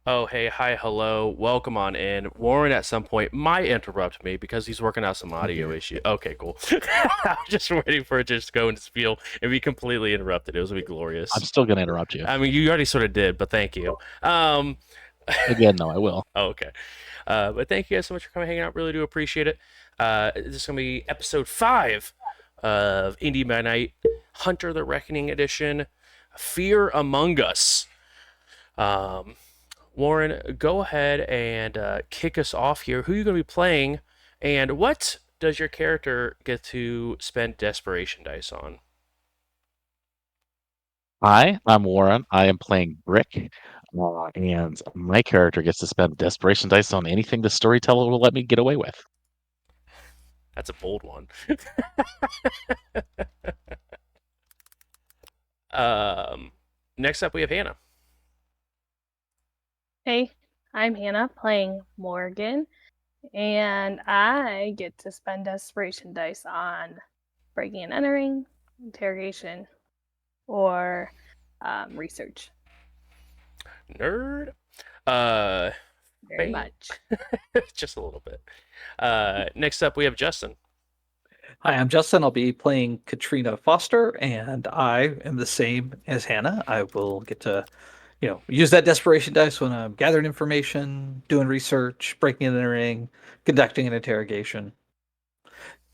Oh, hey, hi, hello, welcome on in. Warren at some point might interrupt me because he's working out some Oh audio dear. issue. Okay, cool. I was just waiting for it to just go and spiel and be completely interrupted. It was gonna be I'm glorious. still going to interrupt you. I mean, you already sort of did, but thank you. Again, no, I will. Oh, okay. But thank you guys so much for coming hanging out. Really do appreciate it. This is gonna be episode 5 of Indy Night Hunter the Reckoning Edition, Fear Among Us. Um, Warren, go ahead and kick us off here. Who are you going to be playing, and what does your character get to spend desperation dice on? Hi, I'm Warren. I am playing Brick, and my character gets to spend desperation dice on anything the storyteller will let me get away with. That's a bold one. um, Next up, we have Hannah. Hey, I'm Hannah playing Morgan, and I get to spend desperation dice on breaking and entering, interrogation, or research. Nerd. Uh, Very Faye. much. Just a little bit. Next up, we have Justin. Hi, I'm Justin. I'll be playing Katrina Foster, and I am the same as Hannah. I will get to, use that desperation dice when I'm gathering information, doing research, breaking and entering, conducting an interrogation.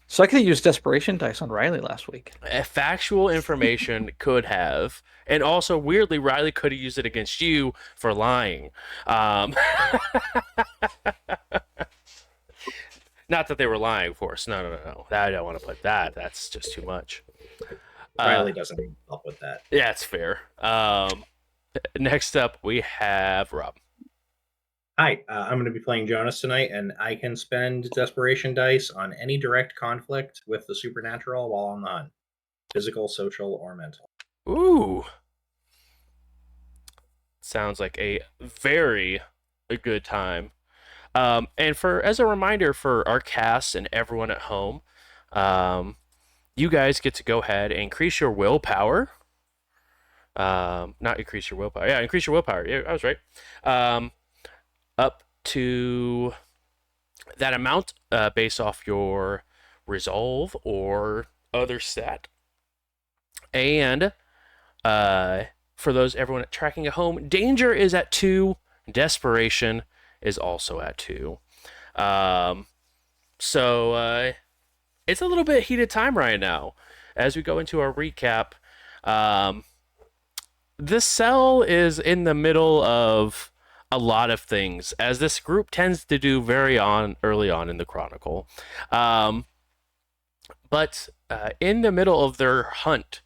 So I could have used desperation dice on Riley last week. Factual information could have, and also weirdly, Riley could have used it against you for lying. Um, Not that they were lying, of course. No, no, no, no. I don't want to put that. That's just too much. Riley doesn't need help with that. Yeah, it's fair. Next up, we have Rob. Hi, I'm going to be playing Jonas tonight, and I can spend desperation dice on any direct conflict with the supernatural while on the hunt, physical, social, or mental. Ooh, sounds like a very good time. And for as a reminder for our cast and everyone at home, um, you guys get to go ahead and increase your willpower. Not increase your willpower. Yeah, increase your willpower. Yeah, I was right. Um, Up to that amount based off your resolve or other stat. And for those everyone tracking at home, danger is at 2, desperation is also at 2. Um, so it's a little bit heated time right now. As we go into our recap, um, this cell is in the middle of a lot of things, as this group tends to do very on early on in the chronicle. Um, but in the middle of their hunt,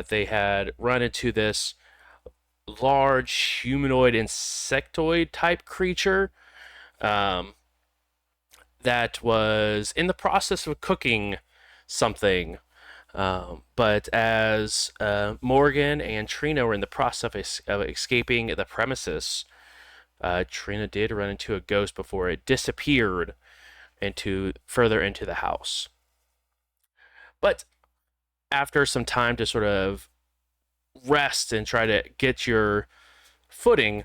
they had run into this large humanoid insectoid type creature um, that was in the process of cooking something. But as Morgan and Trina were in the process of escaping the premises, Trina did run into a ghost before it disappeared into further into the house. But after some time to sort of rest and try to get your footing,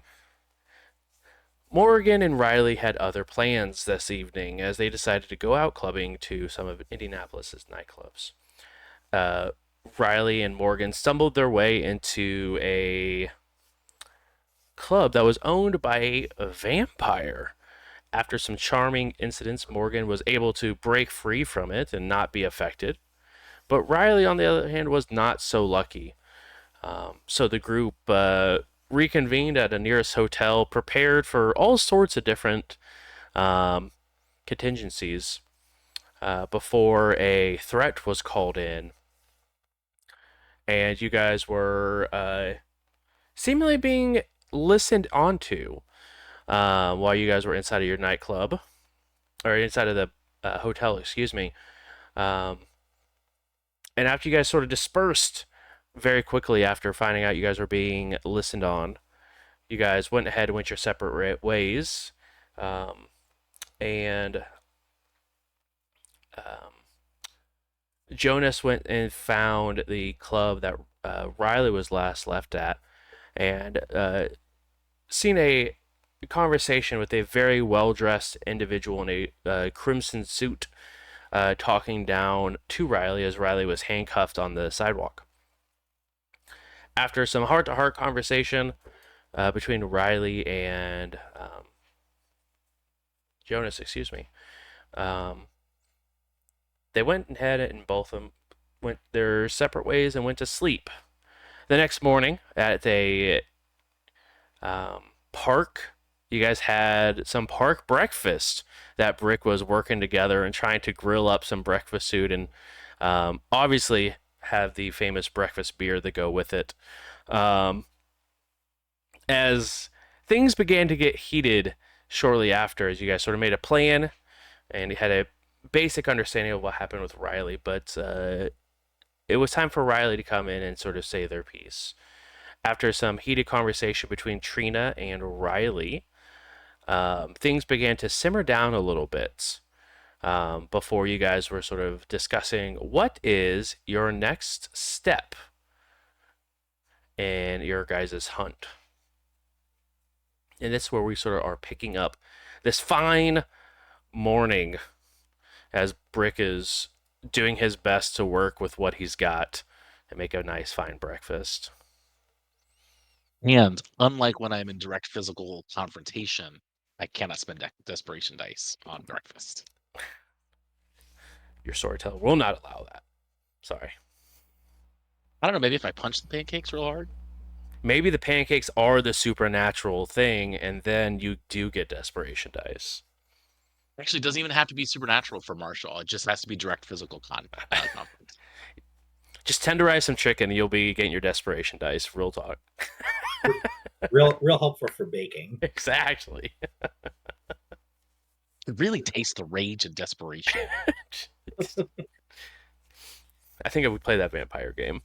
Morgan and Riley had other plans this evening as they decided to go out clubbing to some of Indianapolis's nightclubs. Uh, Riley and Morgan stumbled their way into a club that was owned by a vampire. After some charming incidents, Morgan was able to break free from it and not be affected. But Riley, on the other hand, was not so lucky. So the group reconvened at a nearest hotel, prepared for all sorts of different um, contingencies before a threat was called in. And you guys were seemingly being listened onto while you guys were inside of your nightclub, or inside of the hotel, excuse me. Um, and after you guys sort of dispersed very quickly after finding out you guys were being listened on, you guys went ahead and went your separate ways. Um, and um, Jonas went and found the club that Riley was last left at, and seen a conversation with a very well dressed individual in a crimson suit talking down to Riley as Riley was handcuffed on the sidewalk. After some heart to heart conversation between Riley and Jonas, excuse me, um, they went ahead and both of them went their separate ways and went to sleep. The next morning at a park, you guys had some park breakfast that Brick was working together and trying to grill up some breakfast food and obviously have the famous breakfast beer that go with it. Um, as things began to get heated shortly after, as you guys sort of made a plan and you had a basic understanding of what happened with Riley, but it was time for Riley to come in and sort of say their piece. After some heated conversation between Trina and Riley, things began to simmer down a little bit before you guys were sort of discussing what is your next step in your guys' hunt. And this is where we sort of are picking up this fine morning as Brick is doing his best to work with what he's got and make a nice fine breakfast. And unlike when I'm in direct physical confrontation, I cannot spend desperation dice on breakfast. Your storyteller will not allow that. Sorry. I don't know, maybe if I punch the pancakes real hard? Maybe the pancakes are the supernatural thing, and then you do get desperation dice. Actually, it doesn't even have to be supernatural for Marshall. It just has to be direct physical conflict. Just tenderize some chicken, and you'll be getting your desperation dice. Real talk. Real helpful for baking. Exactly. It really tastes the rage and desperation. I think I would play that vampire game.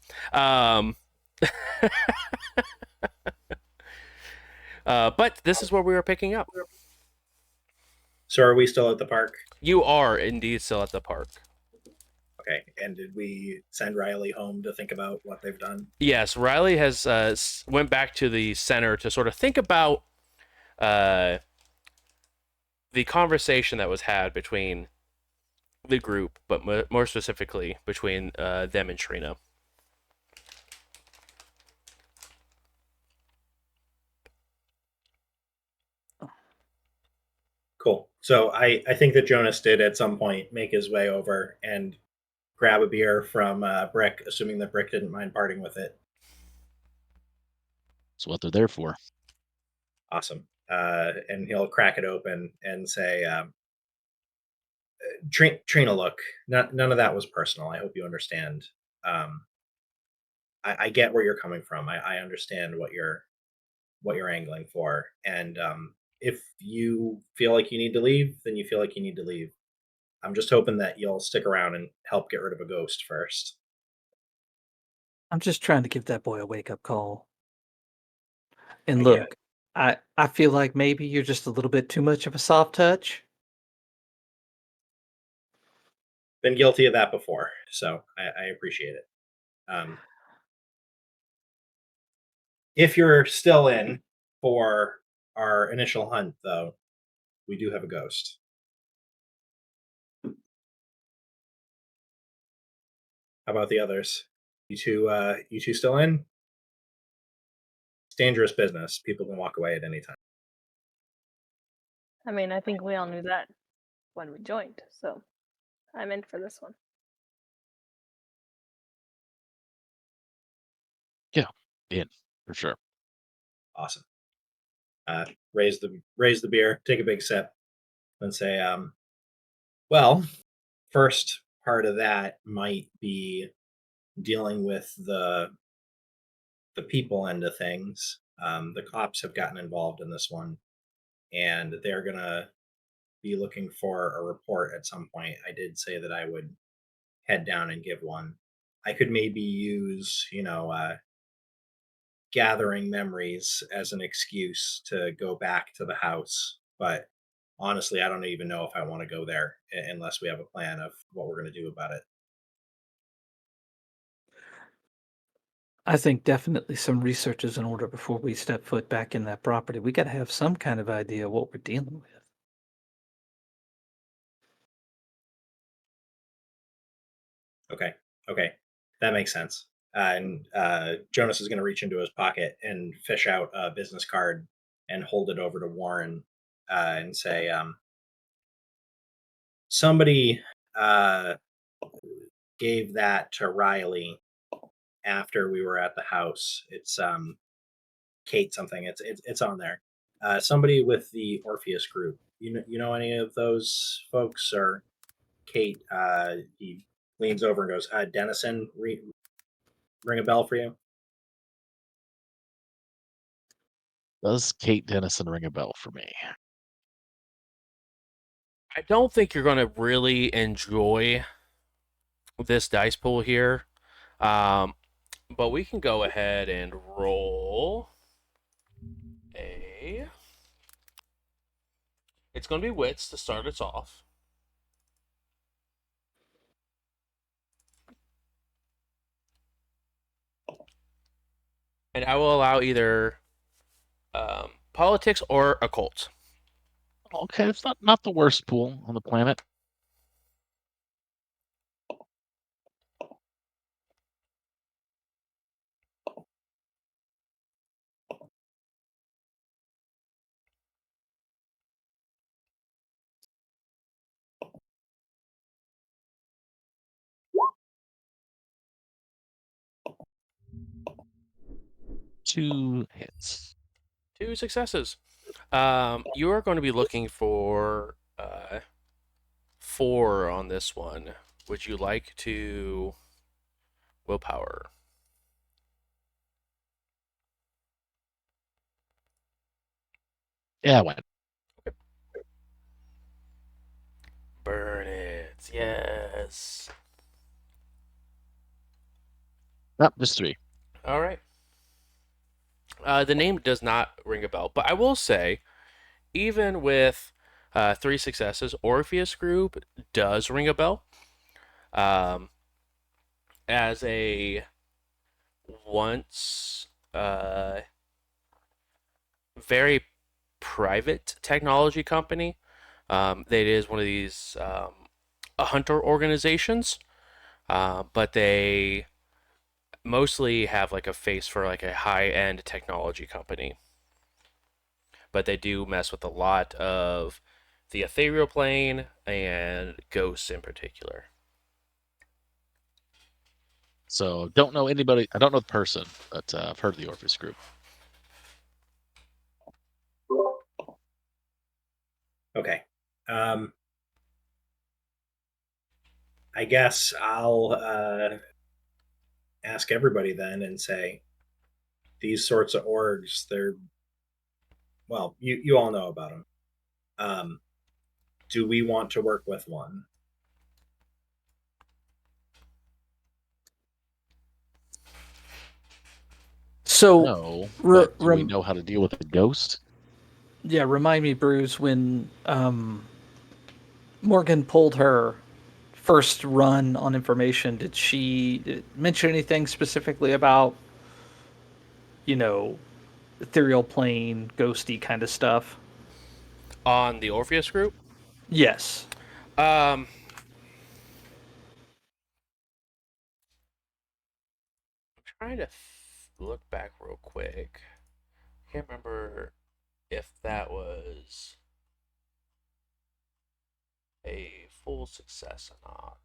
But this is where we were picking up. So are we still at the park? You are indeed still at the park. Okay. And did we send Riley home to think about what they've done? Yes, Riley has went back to the center to sort of think about the conversation that was had between the group, but more specifically between them and Trina. Cool. So I think that Jonas did at some point make his way over and grab a beer from Brick, assuming that Brick didn't mind parting with it. That's what they're there for. Awesome. And he'll crack it open and say, Trina, look, none of that was personal. I hope you understand. I get where you're coming from. I understand what you're angling for. And if you feel like you need to leave, then you feel like you need to leave. I'm just hoping that you'll stick around and help get rid of a ghost first. I'm just trying to give that boy a wake-up call. And I get look, I feel like maybe you're just a little bit too much of a soft touch. Been guilty of that before, so I appreciate it. If you're still in for our initial hunt, though, we do have a ghost. How about the others? You two still in? It's dangerous business. People can walk away at any time. I mean, I think we all knew that when we joined, so I'm in for this one. Yeah, in for sure. Awesome. Raise the beer, take a big sip, and say, well, first part of that might be dealing with the people end of things. The cops have gotten involved in this one, and they're gonna be looking for a report at some point. I did say that I would head down and give one. I could maybe use, gathering memories as an excuse to go back to the house, but honestly, I don't even know if I want to go there unless we have a plan of what we're going to do about it. I think definitely some research is in order before we step foot back in that property. We got to have some kind of idea what we're dealing with. Okay. Okay. That makes sense. And Jonas is going to reach into his pocket and fish out a business card and hold it over to Warren and say, somebody uh, gave that to Riley after we were at the house. It's Kate something. It's on there. Somebody with the Orpheus group. You know any of those folks or Kate? He leans over and goes, Dennison, ring a bell for you? Does Kate Dennison ring a bell for me? I don't think you're going to really enjoy this dice pool here. But we can go ahead and roll a. It's going to be wits to start us off. And I will allow either politics or occult. Okay, it's not the worst pool on the planet. Two hits. 2 successes. You are going to be looking for 4 on this one. Would you like to willpower? Yeah, I went. Burn it. Yes. Nope, just 3. All right. The name does not ring a bell, but I will say, even with 3 successes, Orpheus Group does ring a bell. As a once very private technology company, it is one of these hunter organizations, but they mostly have like a face for like a high-end technology company. But they do mess with a lot of the ethereal plane and ghosts in particular. So don't know anybody. I don't know the person, but I've heard of the Orpheus group. Okay. I guess I'll ask everybody then and say these sorts of orgs, they're, well, you all know about them. Do we want to work with one? So, No, re- but do we know how to deal with a ghost? yeah, remind me, Bruce, when Morgan pulled her first run on information, did she mention anything specifically about, you know, ethereal plane, ghosty kind of stuff? On the Orpheus Group, Yes. um, trying to look back real quick. Can't remember if that was a full success or not.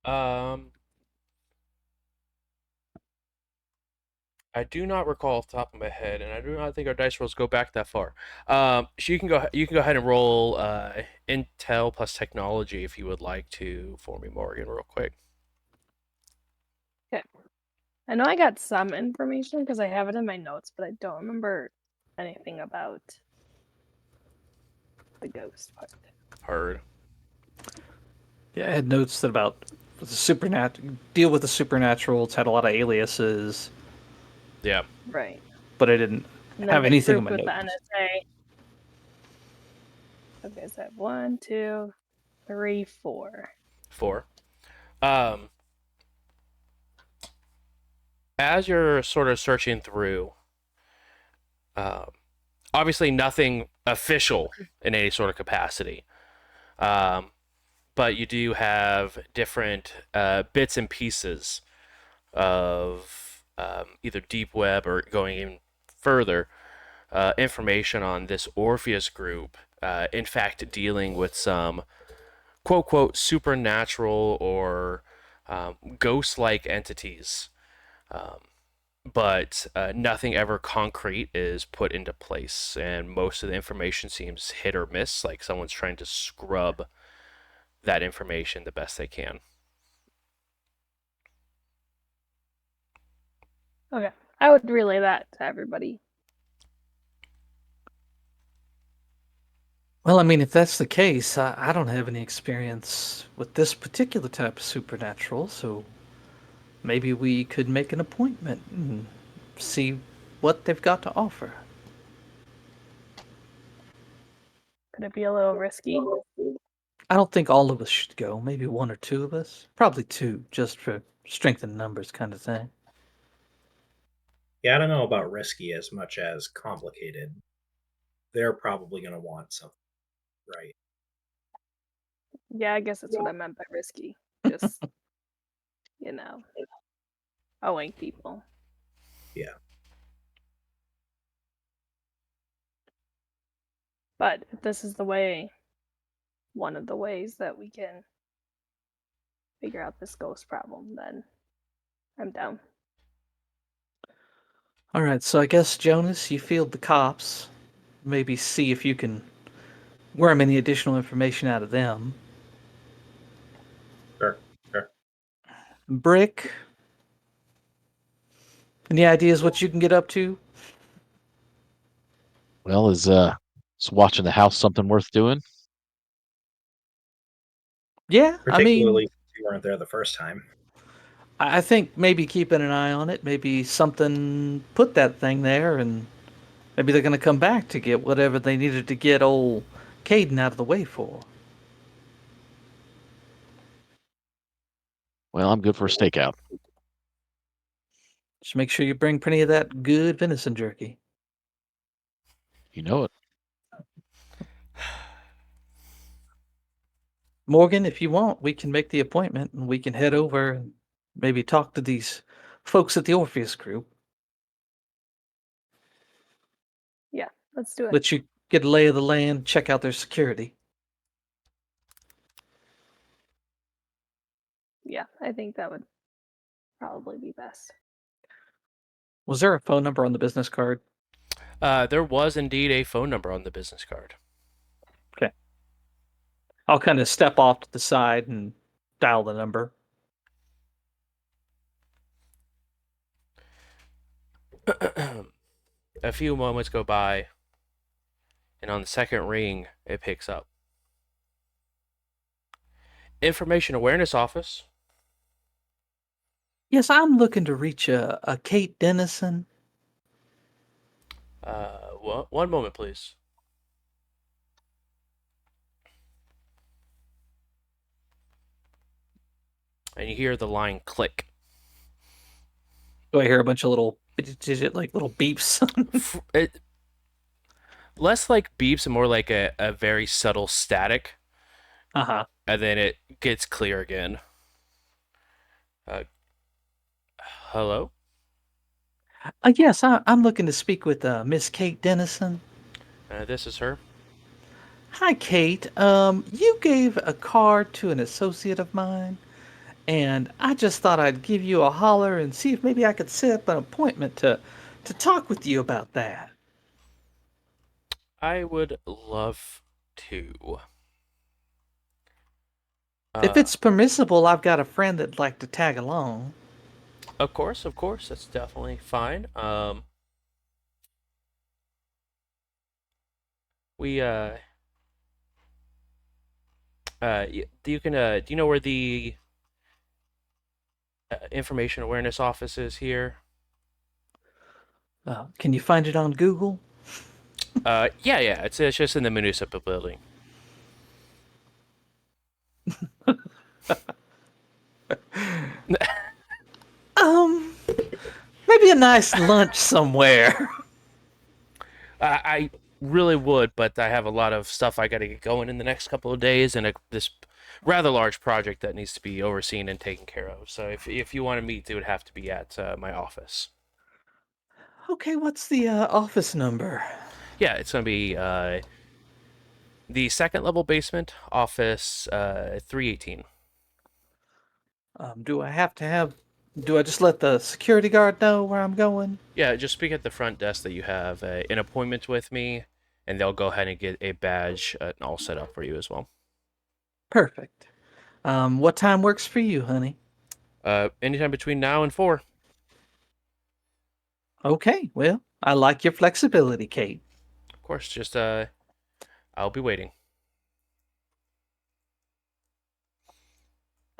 Um, I do not recall off the top of my head, and I do not think our dice rolls go back that far. So you can go ahead and roll Intel plus technology if you would like to for me, Morgan, real quick. Okay. I know I got some information because I have it in my notes, but I don't remember anything about the ghost part. Heard. Yeah, I had notes that about the supernatural deal with the supernatural. It's had a lot of aliases. Yeah. Right. but I didn't And then have they anything in grouped my with the notes. NSA. Okay, so I have 1, 2, 3, 4. 4. Um, as you're sort of searching through, um, obviously nothing official in any sort of capacity, um, but you do have different bits and pieces of either deep web or going even further information on this Orpheus group. In fact, dealing with some quote quote supernatural or ghost like entities. Um, but nothing ever concrete is put into place, and most of the information seems hit or miss, like someone's trying to scrub that information the best they can. Okay, I would relay that to everybody. Well, I mean, if that's the case, I don't have any experience with this particular type of supernatural, so maybe we could make an appointment and see what they've got to offer. Could it be a little risky? I don't think all of us should go. Maybe one or two of us. Probably two, just for strength in numbers kind of thing. Yeah, I don't know about risky as much as complicated. They're probably going to want something, right? Yeah, I guess that's what I meant by risky. Just, owing people. Yeah. But if this is one of the ways that we can figure out this ghost problem, then I'm down. All right, so I guess, Jonas, you field the cops. Maybe see if you can worm any additional information out of them. Sure. Sure. Brick, any ideas what you can get up to? Well, is watching the house something worth doing? Yeah, I mean, Particularly since you weren't there the first time. I think maybe keeping an eye on it, maybe something put that thing there, and maybe they're going to come back to get whatever they needed to get old Caden out of the way for. Well, I'm good for a stakeout. Just make sure you bring plenty of that good venison jerky. You know it. Morgan, if you want, we can make the appointment and we can head over and maybe talk to these folks at the Orpheus group. Yeah, let's do it. Let you get a lay of the land, check out their security. Yeah, I think that would probably be best. Was there a phone number on the business card? There was indeed a phone number on the business card. Okay. I'll kind of step off to the side and dial the number. A few moments go by, and on the second ring, it picks up. Information Awareness Office. Yes, I'm looking to reach a Kate Dennison. One moment, please. And you hear the line click. Do I hear a bunch of little like little beeps? It, less like beeps and more like a very subtle static, Uh-huh. and then it gets clear again. Hello? Yes, I'm looking to speak with Miss Kate Dennison. This is her. Hi, Kate. You gave a card to an associate of mine, and I just thought I'd give you a holler and see if maybe I could set up an appointment to talk with you about that. I would love to. If Uh, it's permissible, I've got a friend that'd like to tag along. of course, that's definitely fine. We you can do you know where the information awareness office is here? Can you find it on Google? Yeah. It's just in the municipal building. Um, Maybe a nice lunch somewhere. I really would, but I have a lot of stuff I got to get going in the next couple of days, and this rather large project that needs to be overseen and taken care of. So if you want to meet, it would have to be at my office. Okay, what's the office number? Yeah, it's gonna be the second level basement, office 318. Do I have to have? Do I just let the security guard know where I'm going? Yeah, just speak at the front desk that you have an appointment with me, and they'll go ahead and get a badge all set up for you as well. Perfect. What time works for you, honey? Anytime between now and 4. Okay, well, I like your flexibility, Kate. Of course, just I'll be waiting.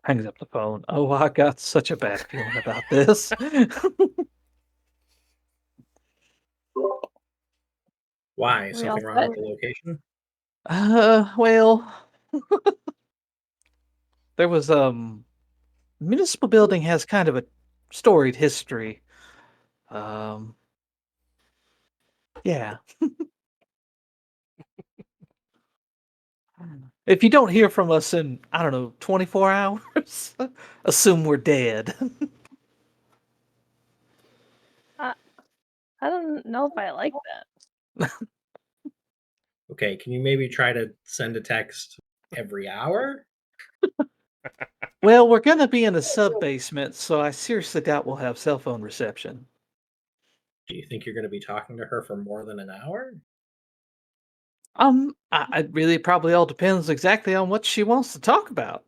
Hangs up the phone. Oh, I got such a bad feeling about this. Why? We all Something wrong set? with the location? Well, there was municipal building has kind of a storied history. Um, yeah. If you don't hear from us in, I don't know, 24 hours, assume we're dead. I, I don't know if I like that. Okay, can you maybe try to send a text every hour? Well, we're going to be in a sub basement, so I seriously doubt we'll have cell phone reception. Do you think you're going to be talking to her for more than an hour? It really probably all depends exactly on what she wants to talk about.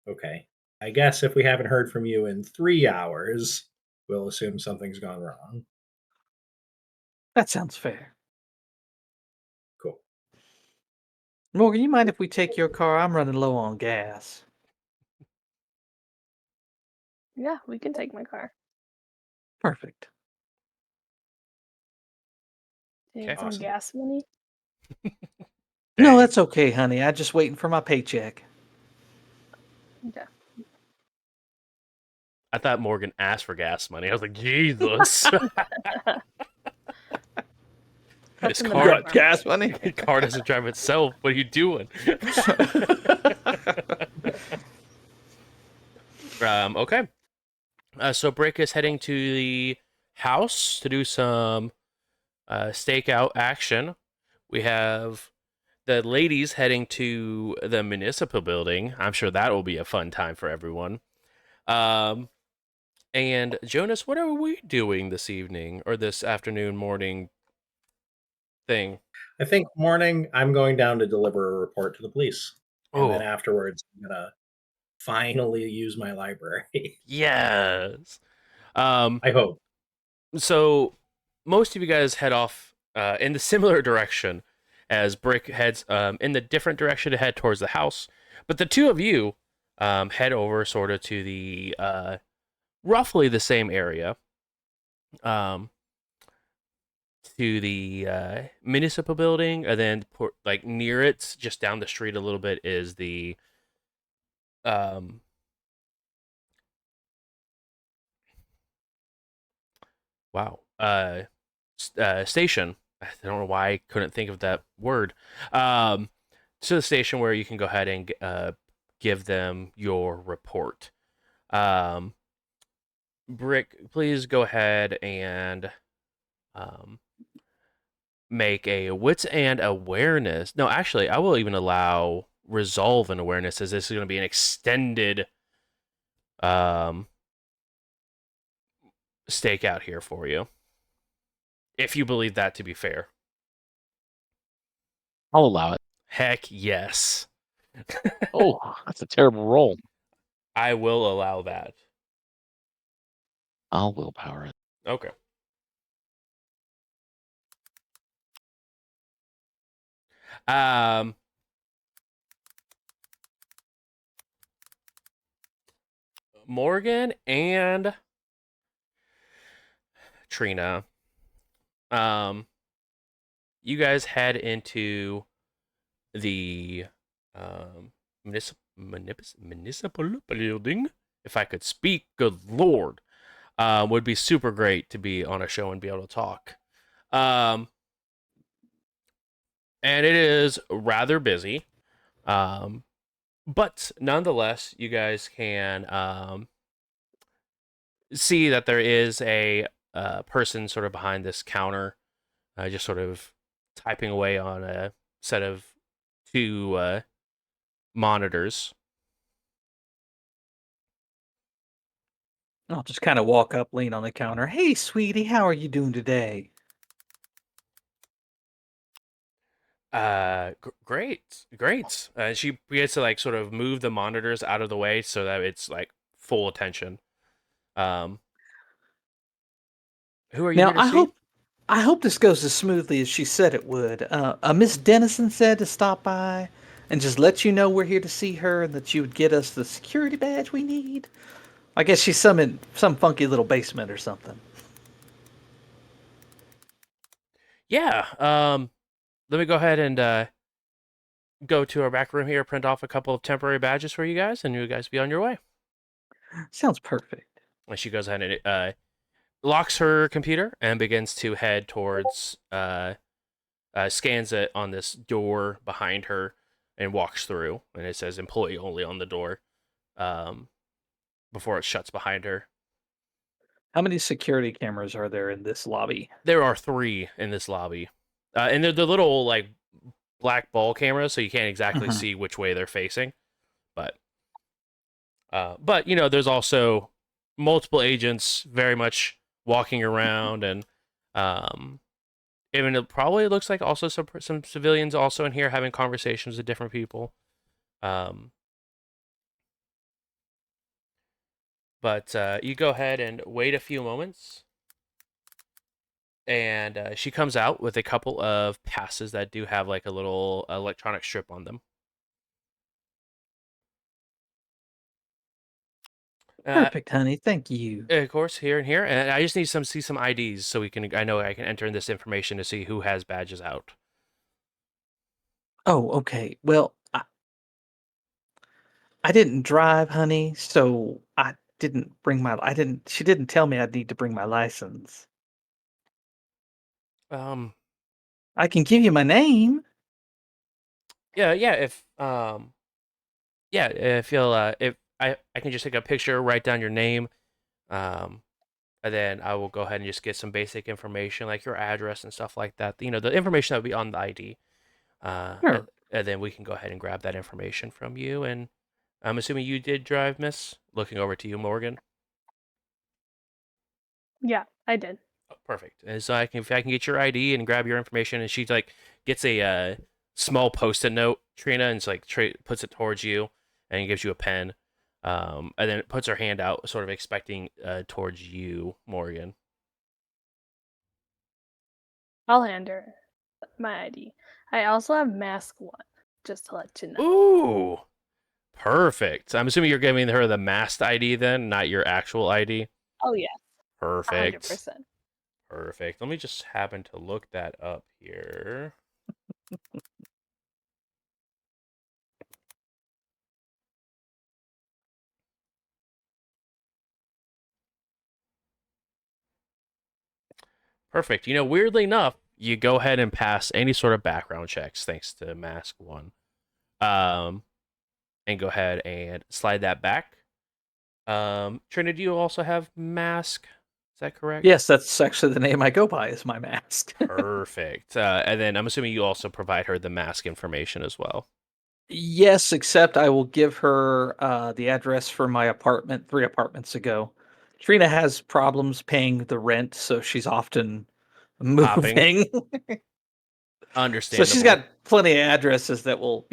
Okay. I guess if we haven't heard from you in 3 hours, we'll assume something's gone wrong. That sounds fair. Cool. Morgan, you mind if we take your car? I'm running low on gas. Yeah, we can take my car. Perfect. Do you Okay. need some Awesome. gas money? No, Dang. that's okay, honey. I'm just waiting for my paycheck. Okay. I thought Morgan asked for gas money. I was like, Jesus. That's This in the car, back. Gas money? car doesn't drive itself. What are you doing? Okay. So Brick is heading to the house to do some stakeout action. We have the ladies heading to the municipal building. I'm sure that will be a fun time for everyone. Um, and Jonas, what are we doing this evening or this afternoon, morning thing? I think morning, I'm going down to deliver a report to the police. And then Oh, afterwards, I'm going to finally use my library. yes. Um, I hope. so most of you guys head off in the similar direction as Brick heads in the different direction to head towards the house. But the two of you head over sort of to the roughly the same area, um, to the municipal building, and then like near it, just down the street a little bit, is the um, wow station. I don't know why I couldn't think of that word. To the station where you can go ahead and give them your report. Um, Brick, please go ahead and um, make a wits and awareness. No, actually, I will even allow resolve and awareness as this is going to be an extended um, stakeout here for you. If you believe that to be fair. I'll allow it. Heck yes. Oh, that's a terrible roll. I will allow that. I'll willpower it. Okay. Um, Morgan and Trina, um, you guys head into the municipal building. If I could speak, good lord, would be super great to be on a show and be able to talk. Um, and it is rather busy. But nonetheless, you guys can see that there is a person sort of behind this counter, just sort of typing away on a set of two monitors. I'll just kind of walk up, lean on the counter. Hey, sweetie, how are you doing today? Great, great. She gets to like sort of move the monitors out of the way so that it's like full attention. Um, who are you Now, here to see? I hope this goes as smoothly as she said it would. Miss Dennison said to stop by and just let you know we're here to see her and that you would get us the security badge we need. I guess she's in some funky little basement or something. Yeah. Let me go ahead and go to our back room here, print off a couple of temporary badges for you guys, and you guys be on your way. Sounds perfect. And she goes ahead and locks her computer and begins to head towards, scans it on this door behind her and walks through. And it says employee only on the door before it shuts behind her. How many security cameras are there in this lobby? There are 3 in this lobby. And they're the little, like, black ball cameras, so you can't exactly Mhm. see which way they're facing. But you know, there's also multiple agents very much walking around, and even it probably looks like also some civilians also in here having conversations with different people. Um, but you go ahead and wait a few moments, and she comes out with a couple of passes that do have like a little electronic strip on them. Uh, Perfect, honey. Thank you. of course, here and here, and I just need see some IDs so we can. I know I can enter in this information to see who has badges out. Oh, okay. Well, I didn't drive, honey, so I didn't she didn't tell me I'd need to bring my license. Um, I can give you my name. yeah, if you'll if I can just take a picture, write down your name, um, and then I will go ahead and just get some basic information like your address and stuff like that. You know, the information that would be on the ID. Sure. And then we can go ahead and grab that information from you. And I'm assuming you did drive, Miss. Looking over to you, Morgan. Yeah, I did. Oh, perfect. And so if I can get your ID and grab your information, and she like gets a small post-it note, Trina, and it's like puts it towards you, and gives you a pen, and then puts her hand out, sort of expecting towards you, Morgan. I'll hand her my ID. I also have mask 1, just to let you know. Ooh, perfect. I'm assuming you're giving her the masked ID then, not your actual ID. Oh yeah, Perfect. 100%. Perfect. Let me just happen to look that up here. Perfect. You know, weirdly enough, you go ahead and pass any sort of background checks thanks to Mask 1. Um, and go ahead and slide that back. Trina, do you also have Mask? Is that correct? Yes, that's actually the name I go by is my mask. Perfect. And then I'm assuming you also provide her the mask information as well. Yes, except I will give her the address for my apartment 3 apartments ago. Trina has problems paying the rent, so she's often Hopping. moving. So she's Understandable. got plenty of addresses that will,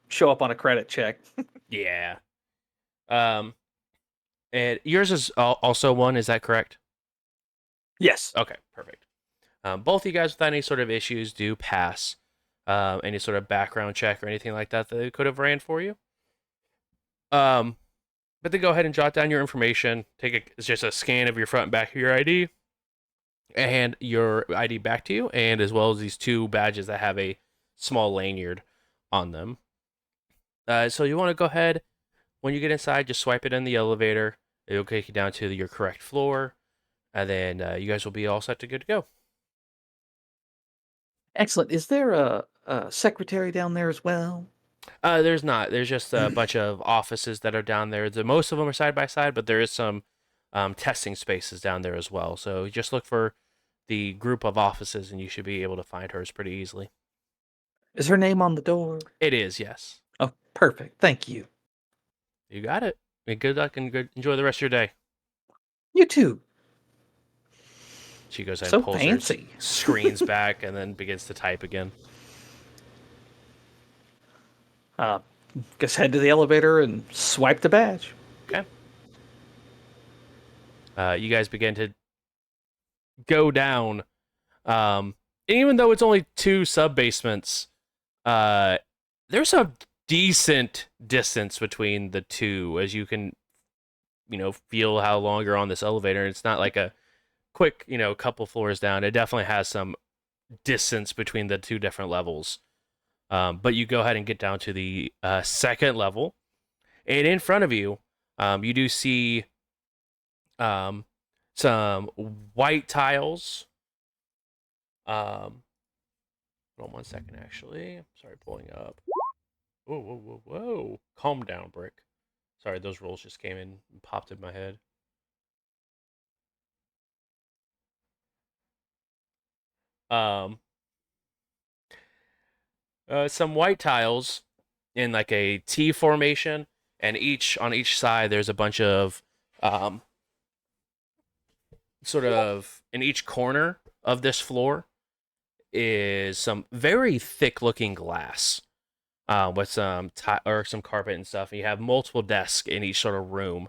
show up on a credit check. Yeah. Um, and yours is also one, is that correct? Yes. Okay, perfect. Both of you guys, without any sort of issues, do pass any sort of background check or anything like that they could have ran for you. Um, but then go ahead and jot down your information. It's just a scan of your front and back of your ID. and your ID back to you, and as well as these 2 badges that have a small lanyard on them. So you want to go ahead when you get inside, just swipe it in the elevator. It'll take you down to your correct floor, and then you guys will be all set to good to go. Excellent. Is there a secretary down there as well? There's not. There's just a bunch of offices that are down there. Most of them are side by side, but there is some testing spaces down there as well. So just look for the group of offices, and you should be able to find hers pretty easily. Is her name on the door? It is, yes. Oh, perfect. Thank you. You got it. And good luck and enjoy the rest of your day. You too. She goes ahead and So pulls fancy. her screens back and then begins to type again. Just head to the elevator and swipe the badge. Okay. You guys begin to go down. Even though it's only 2 sub basements, there's a decent distance between the 2, as you can, feel how long you're on this elevator. It's not like a quick, couple floors down. It definitely has some distance between the 2 different levels. But you go ahead and get down to the 2nd level, and in front of you, you do see some white tiles. Hold on 1 second, actually. Sorry, pulling up. Whoa, whoa, whoa, whoa. Calm down, Brick. Sorry, those rolls just came in and popped in my head. Some white tiles in like a T formation, and on each side there's a bunch of sort of in each corner of this floor is some very thick looking glass with some or some carpet and stuff. And you have multiple desks in each sort of room.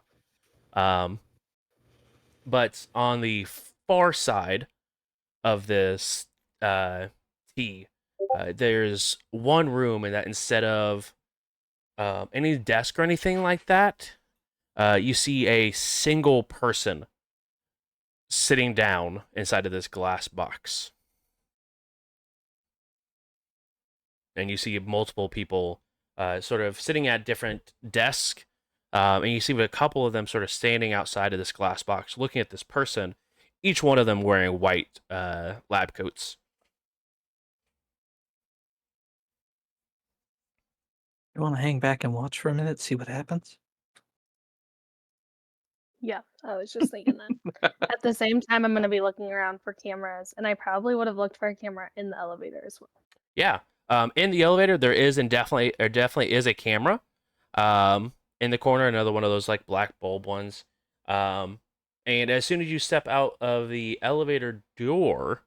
But on the far side of this T, there's one room, and that instead of any desk or anything like that, you see a single person sitting down inside of this glass box. And you see multiple people sort of sitting at different desks. And you see a couple of them sort of standing outside of this glass box looking at this person, each one of them wearing white lab coats. You want to hang back and watch for a minute, see what happens? Yeah, I was just thinking that. At the same time, I'm going to be looking around for cameras, and I probably would have looked for a camera in the elevator as well. Yeah. In the elevator, there definitely is a camera. In the corner, another one of those like black bulb ones. And as soon as you step out of the elevator door,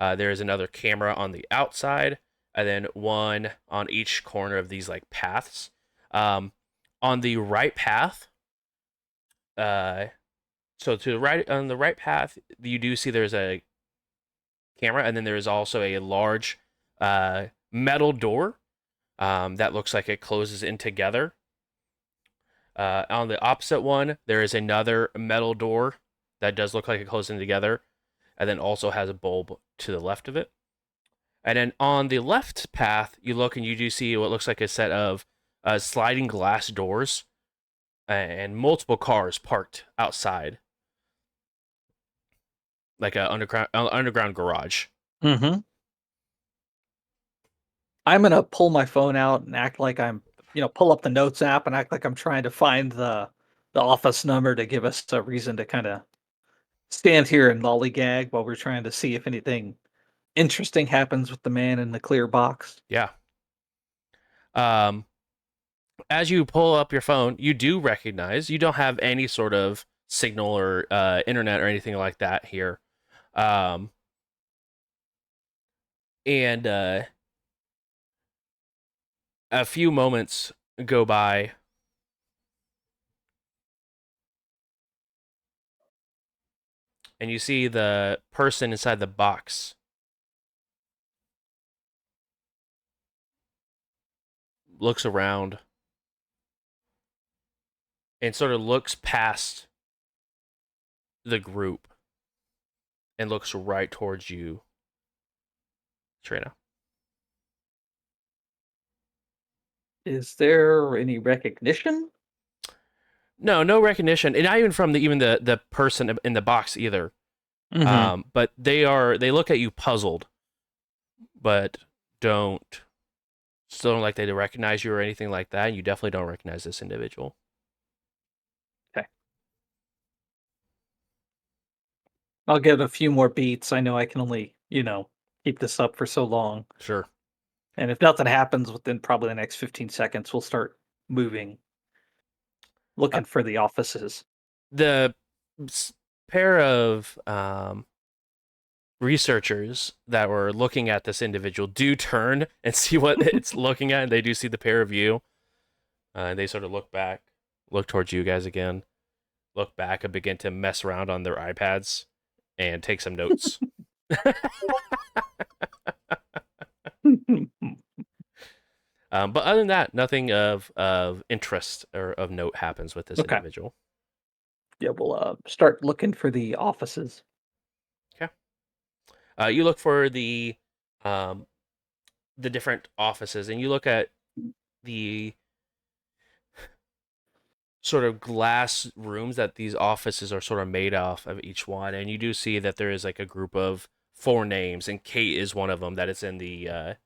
there is another camera on the outside, and then one on each corner of these like paths. On the right path, so to the right on the right path, you do see there's a camera, and then there is also a large metal door that looks like it closes in together. On the opposite one, there is another metal door that does look like it closes in together, and then also has a bulb to the left of it. And then on the left path, you look and you do see what looks like a set of sliding glass doors and multiple cars parked outside, like an underground garage. Mm-hmm. I'm gonna pull my phone out and act like I'm, pull up the notes app and act like I'm trying to find the office number to give us a reason to kind of stand here and lollygag while we're trying to see if anything interesting happens with the man in the clear box. Yeah. As you pull up your phone, you do recognize you don't have any sort of signal or internet or anything like that here. And a few moments go by, and you see the person inside the box looks around and sort of looks past the group and looks right towards you, Trina. Is there any recognition? No, no recognition, and not even from the person in the box either. Mm-hmm. But they look at you puzzled, but don't still don't like they recognize you or anything like that. You definitely don't recognize this individual. Okay. I'll get a few more beats. I know I can only, keep this up for so long. Sure. And if nothing happens within probably the next 15 seconds, we'll start moving, Uh, looking for the offices. the pair of researchers that were looking at this individual do turn and see what it's looking at, and they do see the pair of you. And they sort of look towards you guys again, look back and begin to mess around on their iPads and take some notes. But other than that, nothing of interest or of note happens with this Okay. individual. Yeah, we'll start looking for the offices. Okay. You look for the different offices, and you look at the sort of glass rooms that these offices are sort of made off of each one, and you do see that there is like a group of 4 names, and Kate is one of them that is in the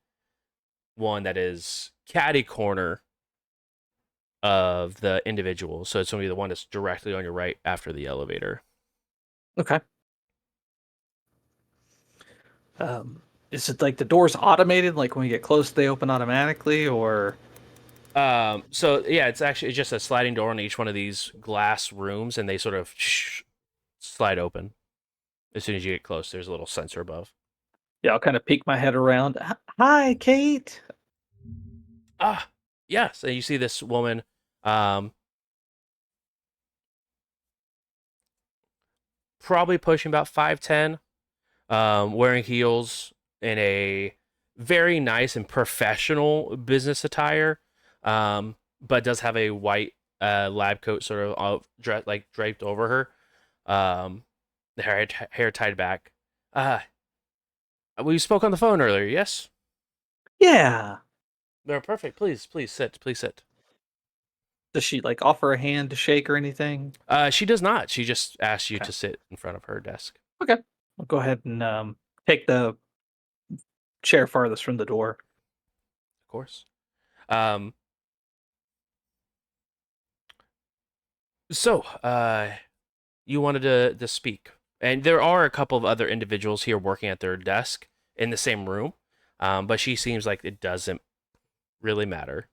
one that is caddy corner of the individual. So it's going to be the one that's directly on your right after the elevator. Okay. Is it like the doors automated? Like when we get close, they open automatically, or? So yeah, it's just a sliding door on each one of these glass rooms, and they sort of slide open as soon as you get close. There's a little sensor above. Yeah, I'll kind of peek my head around. Hi, Kate. Ah, yes, and you see this woman, probably pushing about 5'10", wearing heels in a very nice and professional business attire, but does have a white lab coat sort of like draped over her. The hair tied back. We spoke on the phone earlier, yes? Yeah. No, perfect. Please sit. Please sit. Does she like offer a hand to shake or anything? She does not. She just asked you Okay. to sit in front of her desk. Okay. I'll go ahead and take the chair farthest from the door. Of course. Um, so, you wanted to speak, and there are a couple of other individuals here working at their desk in the same room, but she seems like it doesn't really matter.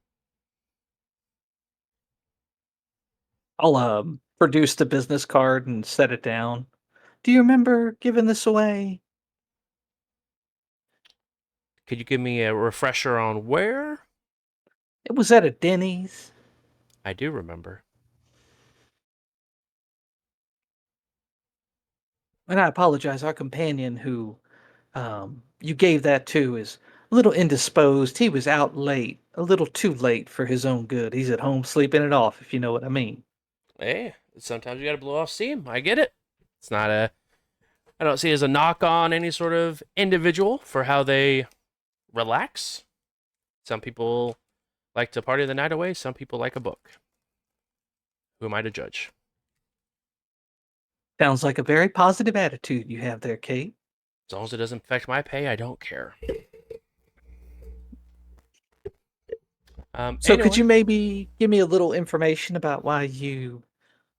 I'll produce the business card and set it down. Do you remember giving this away? Could you give me a refresher on where? It was at a Denny's. I do remember. And I apologize, our companion who you gave that to is a little indisposed. He was out late, a little too late for his own good. He's at home sleeping it off, if you know what I mean. Hey, sometimes you got to blow off steam. I get it. It's not a. I don't see it as a knock on any sort of individual for how they relax. Some people like to party the night away. Some people like a book. Who am I to judge? Sounds like a very positive attitude you have there, Kate. As long as it doesn't affect my pay, I don't care. So could Anyway, you maybe give me a little information about why you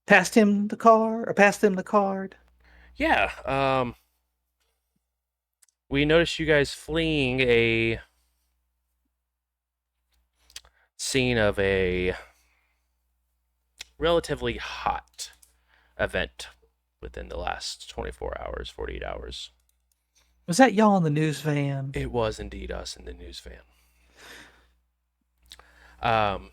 passed him the car or passed him the card? yeah. We noticed you guys fleeing a scene of a relatively hot event within the last 24 hours, 48 hours. Was that y'all in the news van? It was indeed us in the news van. Um,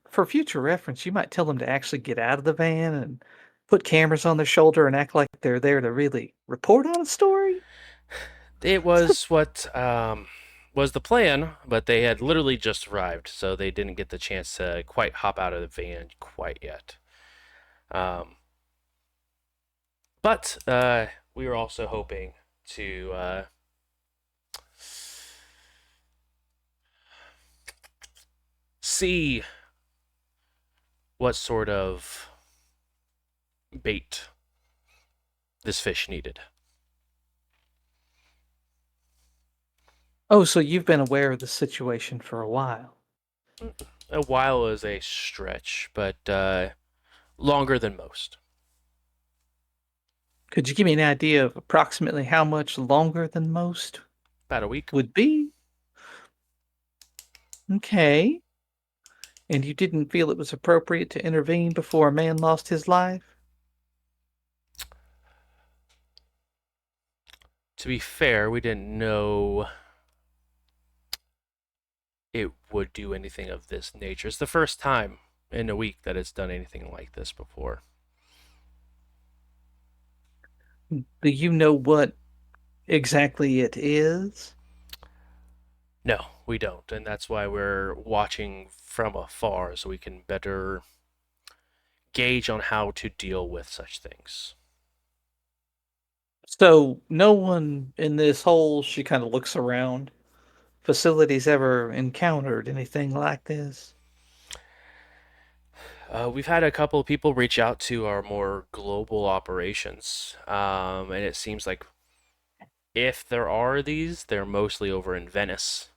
For future reference, you might tell them to actually get out of the van and put cameras on their shoulder and act like they're there to really report on a story. it was what was the plan, but they had literally just arrived, so they didn't get the chance to quite hop out of the van quite yet. But we were also hoping to see what sort of bait this fish needed. Oh, so you've been aware of the situation for a while. A while is a stretch, but longer than most. Could you give me an idea of approximately how much longer than most About a week. would be? Okay. And you didn't feel it was appropriate to intervene before a man lost his life? To be fair, we didn't know it would do anything of this nature. It's the first time in a week that it's done anything like this before. Do you know what exactly it is? No, we don't, and that's why we're watching from afar so we can better gauge on how to deal with such things. So, no one in this whole, she kind of looks around, facilities ever encountered anything like this? We've had a couple of people reach out to our more global operations, and it seems like if there are these, they're mostly over in Venice.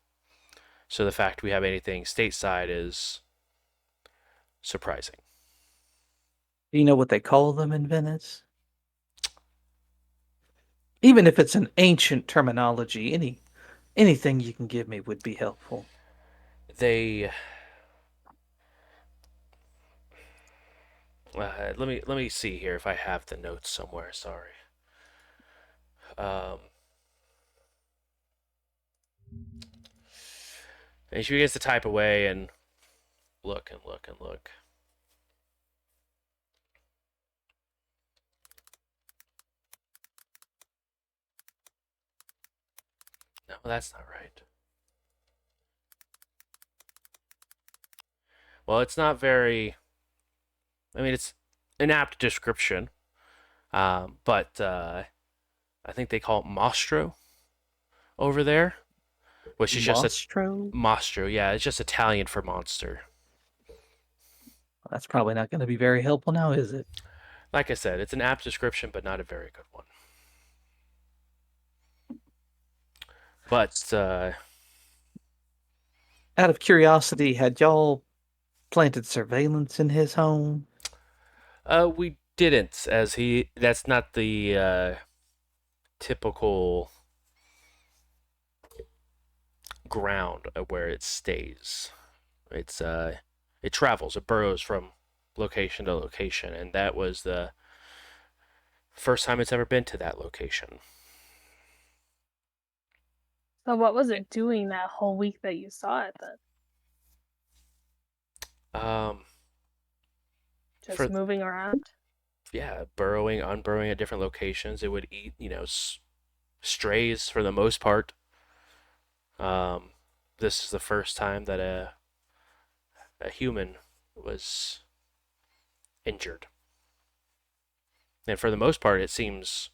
So the fact we have anything stateside is surprising. Do you know what they call them in Venice? Even if it's an ancient terminology, anything you can give me would be helpful. They let me see here if I have the notes somewhere. Sorry. Um, and she gets to type away and look and look and look. No, that's not right. Well, it's not very. I mean, it's an apt description, but I think they call it Mostro over there, which is just a Mostro? Mostro. Yeah, it's just Italian for monster. That's probably not going to be very helpful now, is it? Like I said, it's an apt description, but not a very good one. But Out of curiosity, had y'all planted surveillance in his home? we didn't, as he. That's not the typical ground where it stays. It's it travels, it burrows from location to location, and that was the first time it's ever been to that location. So what was it doing that whole week that you saw it then? Um, Just for moving around? yeah, burrowing, unburrowing at different locations. It would eat, strays for the most part. Um, this is the first time that a human was injured, and for the most part, it seems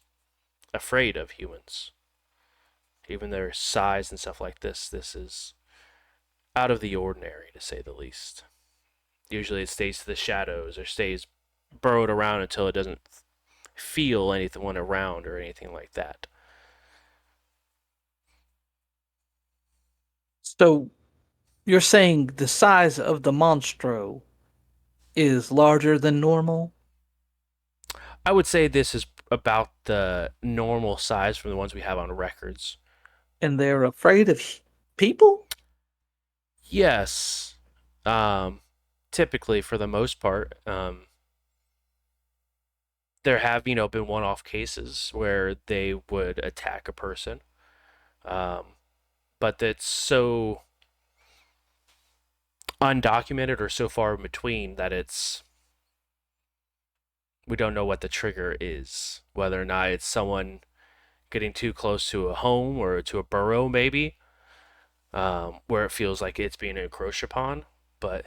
afraid of humans. Even their size and stuff like this, this is out of the ordinary to say the least. Usually, it stays to the shadows or stays burrowed around until it doesn't feel anyone around or anything like that. So you're saying the size of the monstro is larger than normal? I would say this is about the normal size from the ones we have on records. And they're afraid of people? Yes, um, typically for the most part, there have been one-off cases where they would attack a person, um, but that's so undocumented or so far in between that we don't know what the trigger is, whether or not it's someone getting too close to a home or to a burrow, maybe, where it feels like it's being encroached upon. But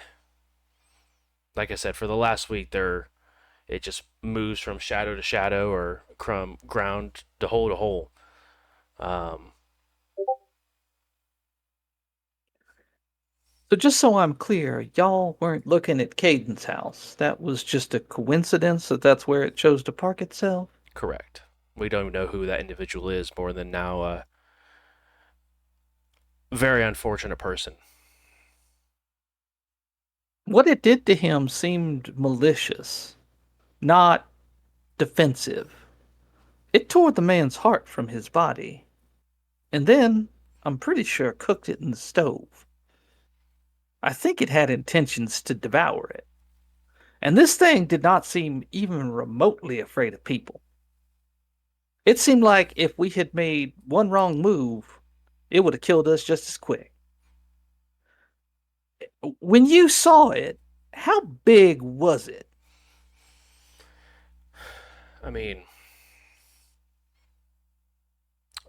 like I said, for the last week, It just moves from shadow to shadow or from ground to hole. Um, So just so I'm clear, y'all weren't looking at Caden's house. That was just a coincidence that that's where it chose to park itself. Correct. We don't even know who that individual is more than now a very unfortunate person. What it did to him seemed malicious, not defensive. It tore the man's heart from his body, and then, I'm pretty sure, cooked it in the stove. I think it had intentions to devour it. And this thing did not seem even remotely afraid of people. It seemed like if we had made one wrong move, it would have killed us just as quick. When you saw it, how big was it? I mean,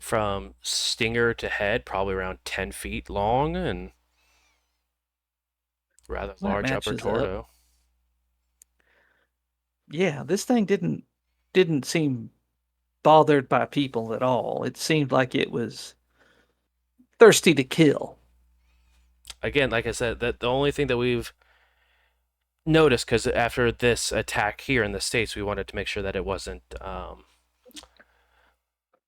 from stinger to head, probably around 10 feet long and rather Well, that large upper matches up. torso. Yeah, this thing didn't seem bothered by people at all. It seemed like it was thirsty to kill. Again, like I said, that the only thing that we've noticed, because after this attack here in the States, we wanted to make sure that it wasn't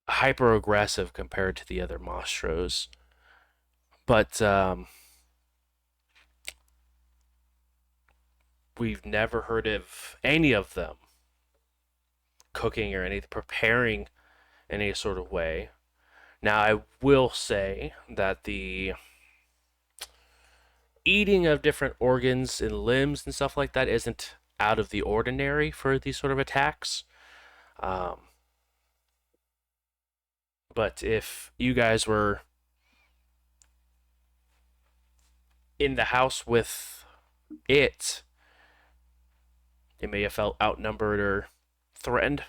hyper aggressive compared to the other Mostros. But we've never heard of any of them cooking or anything, preparing in any sort of way. Now, I will say that the eating of different organs and limbs and stuff like that isn't out of the ordinary for these sort of attacks. Um, but if you guys were in the house with it, it may have felt outnumbered or threatened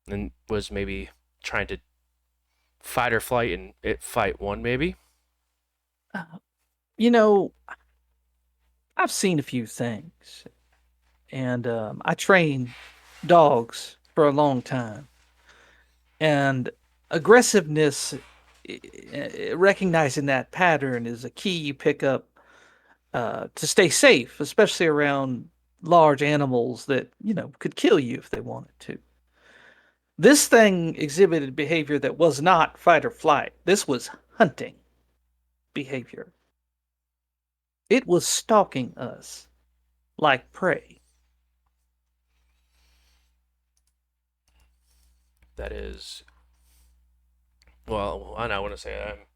and was maybe trying to fight or flight, and it fight one maybe. Uh, you know, I've seen a few things, and I trained dogs for a long time. And aggressiveness, recognizing that pattern is a key you pick up to stay safe, especially around large animals that, could kill you if they wanted to. This thing exhibited behavior that was not fight or flight. This was hunting behavior. It was stalking us like prey. That is, well, I don't want to say I'm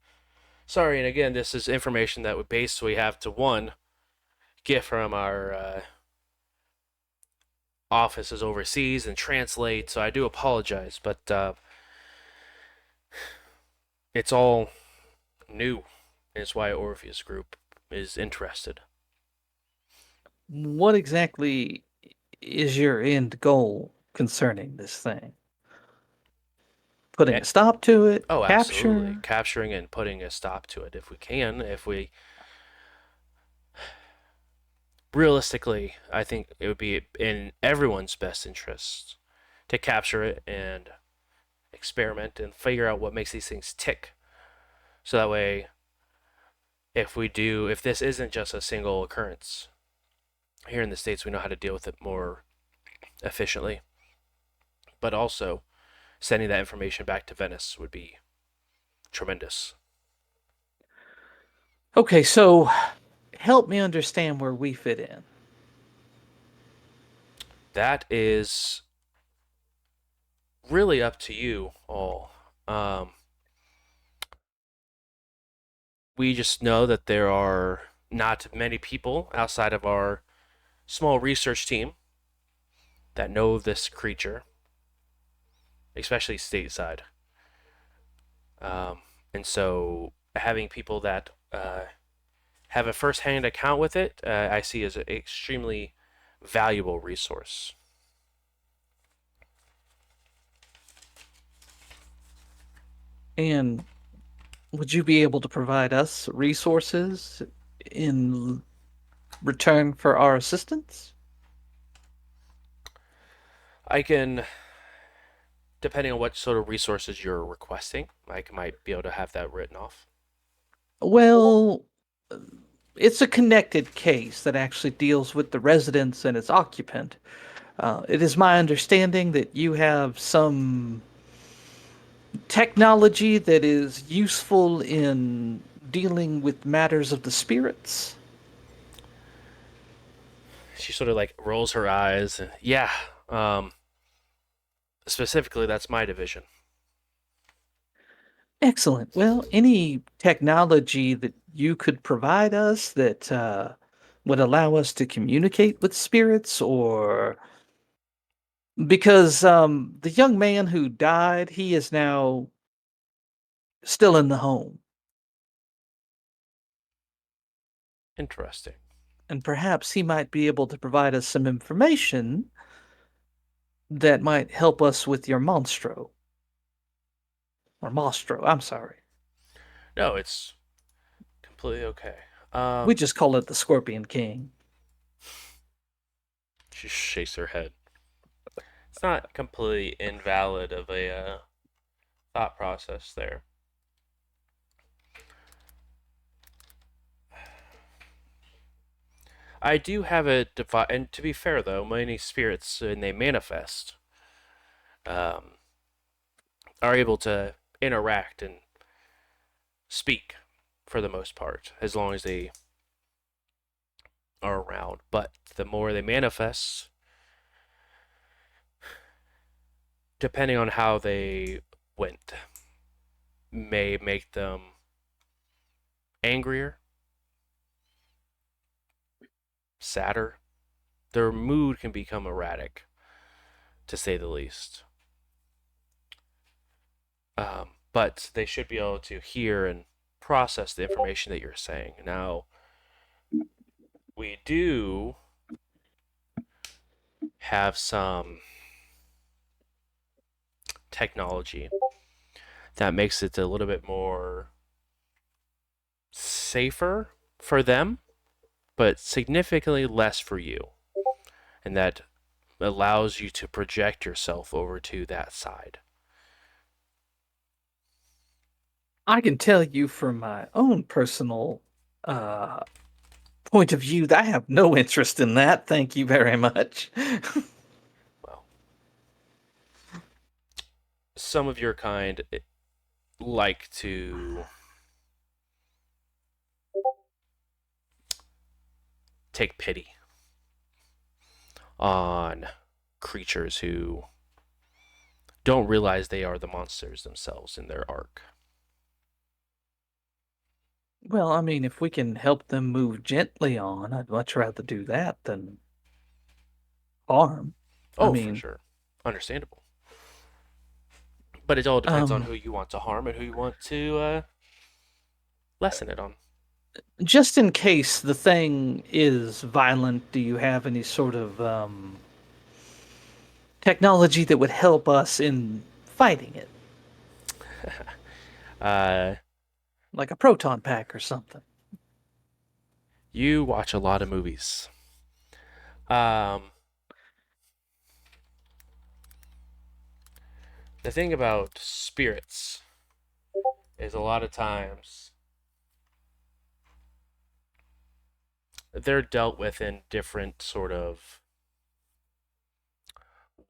sorry. And again, this is information that we have to one get from our offices overseas and translate. So I do apologize, but it's all new. And it's why Orpheus Group is interested. What exactly is your end goal concerning this thing? Putting Eh, a stop to it? oh, absolutely. Capture? Capturing and putting a stop to it if we can. If we realistically, I think it would be in everyone's best interest to capture it and experiment and figure out what makes these things tick. So that way, if this isn't just a single occurrence here in the States, we know how to deal with it more efficiently. But also, sending that information back to Venice would be tremendous. Okay, so help me understand where we fit in. That is really up to you all. We just know that there are not many people outside of our small research team that know this creature, especially stateside. And so having people that have a first-hand account with it, I see as an extremely valuable resource. And would you be able to provide us resources in return for our assistance? I can, depending on what sort of resources you're requesting, might be able to have that written off. Well, it's a connected case that actually deals with the residence and its occupant. It is my understanding that you have some technology that is useful in dealing with matters of the spirits. She sort of like rolls her eyes. Yeah, um, specifically, that's my division. Excellent. Well, any technology that you could provide us that would allow us to communicate with spirits, or because the young man who died, he is now still in the home, Interesting. and perhaps he might be able to provide us some information that might help us with your monstro or mostro. I'm sorry. No, it's completely okay. We just call it the Scorpion King. She shakes her head. It's not completely invalid of a thought process there. I do have a device, and to be fair though, many spirits when they manifest, um, are able to interact and speak for the most part, as long as they are around. But the more they manifest, depending on how they went, may make them angrier, sadder. Their mood can become erratic, to say the least. But they should be able to hear and process the information that you're saying. Now, we do have some technology that makes it a little bit more safer for them, but significantly less for you. And that allows you to project yourself over to that side. I can tell you from my own personal uh, point of view that I have no interest in that. Thank you very much. Well, some of your kind like to take pity on creatures who don't realize they are the monsters themselves in their arc. Well, I mean, if we can help them move gently on, I'd much rather do that than harm. I Oh, for mean, sure. Understandable. But it all depends on um, who you want to harm and who you want to lessen it on. just in case the thing is violent, do you have any sort of technology that would help us in fighting it? uh, Like a proton pack or something? you watch a lot of movies. Um, the thing about spirits is a lot of times they're dealt with in different sort of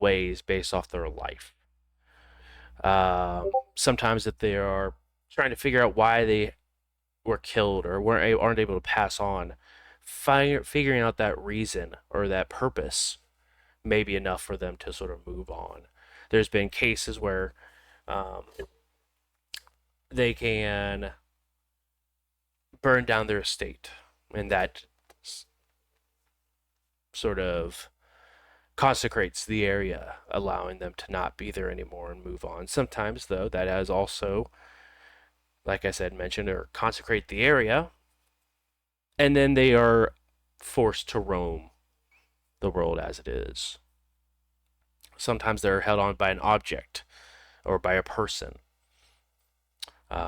ways based off their life. Sometimes if they are trying to figure out why they were killed or aren't able to pass on, figuring out that reason or that purpose may be enough for them to sort of move on. There's been cases where um, they can burn down their estate, and that sort of consecrates the area, allowing them to not be there anymore and move on. Sometimes, though, that has also, like I said, mentioned, or consecrate the area, and then they are forced to roam the world as it is. Sometimes they're held on by an object or by a person.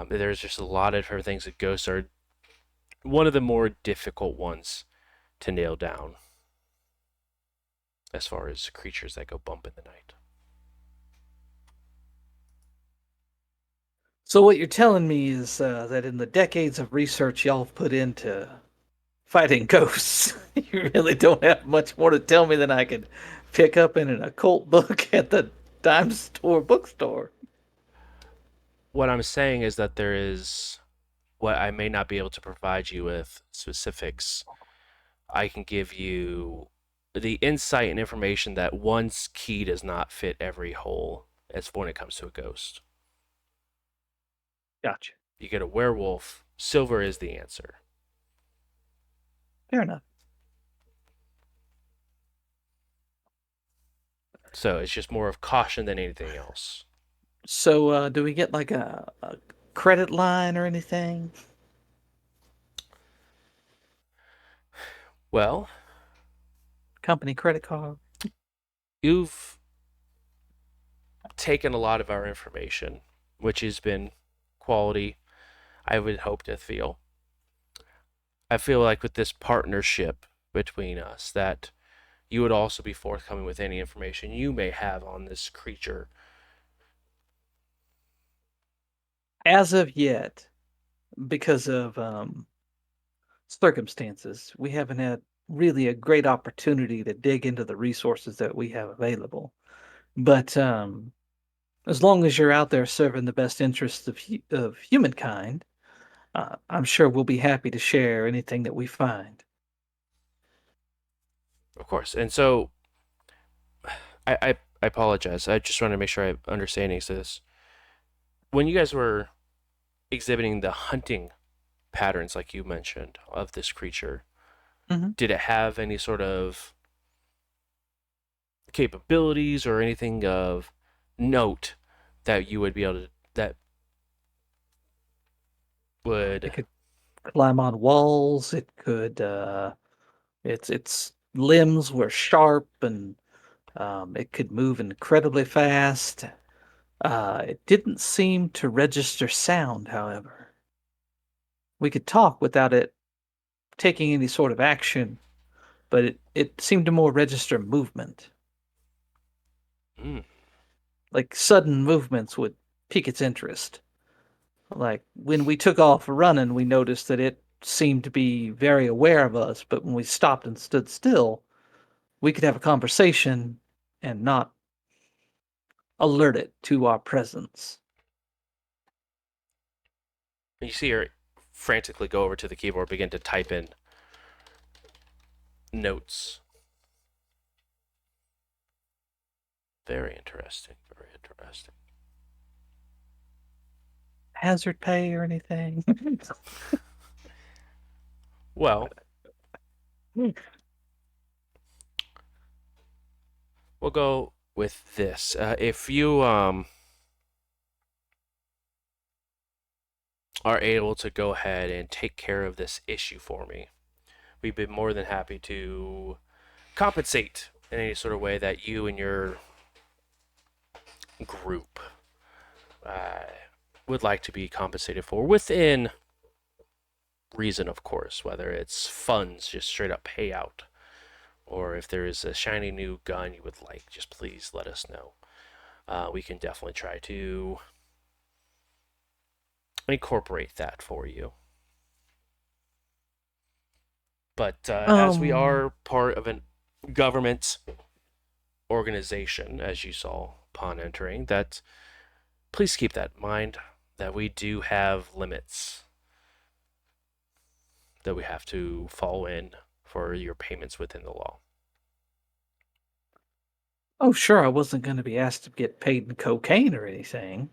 There's just a lot of different things that ghosts are one of the more difficult ones to nail down. as far as creatures that go bump in the night. So what you're telling me is that in the decades of research y'all have put into fighting ghosts, you really don't have much more to tell me than I could pick up in an occult book at the dime store bookstore. What I'm saying is that there is what I may not be able to provide you with specifics. I can give you the insight and information that one key does not fit every hole as when it comes to a ghost. Gotcha. You get a werewolf, silver is the answer. Fair enough. So it's just more of caution than anything else. So do we get like a credit line or anything? Well, Company credit card? you've taken a lot of our information, which has been quality, I would hope to feel. I feel like with this partnership between us, that you would also be forthcoming with any information you may have on this creature. As of yet, because of circumstances, we haven't had really a great opportunity to dig into the resources that we have available. But as long as you're out there serving the best interests of humankind, I'm sure we'll be happy to share anything that we find. Of course. And so I apologize. I just want to make sure I'm understanding this. When you guys were exhibiting the hunting patterns, like you mentioned, of this creature, did it have any sort of capabilities or anything of note that you would be able to, that would. It could climb on walls. It could. Its limbs were sharp and it could move incredibly fast. It didn't seem to register sound, however. We could talk without it taking any sort of action, but it seemed to more register movement. Mm, Like sudden movements would pique its interest. Like when we took off running, we noticed that it seemed to be very aware of us, but when we stopped and stood still, we could have a conversation and not alert it to our presence. you see her frantically go over to the keyboard, begin to type in notes. Very interesting. Very interesting. Hazard pay or anything? Well, we'll go with this. If you are able to go ahead and take care of this issue for me, we'd be more than happy to compensate in any sort of way that you and your group uh, would like to be compensated for within reason, of course, whether it's funds, just straight up payout, or if there is a shiny new gun you would like, just please let us know. We can definitely try to incorporate that for you. But as we are part of a government organization, as you saw upon entering, that please keep that in mind, that we do have limits that we have to follow in for your payments within the law. Oh, sure, I wasn't going to be asked to get paid in cocaine or anything.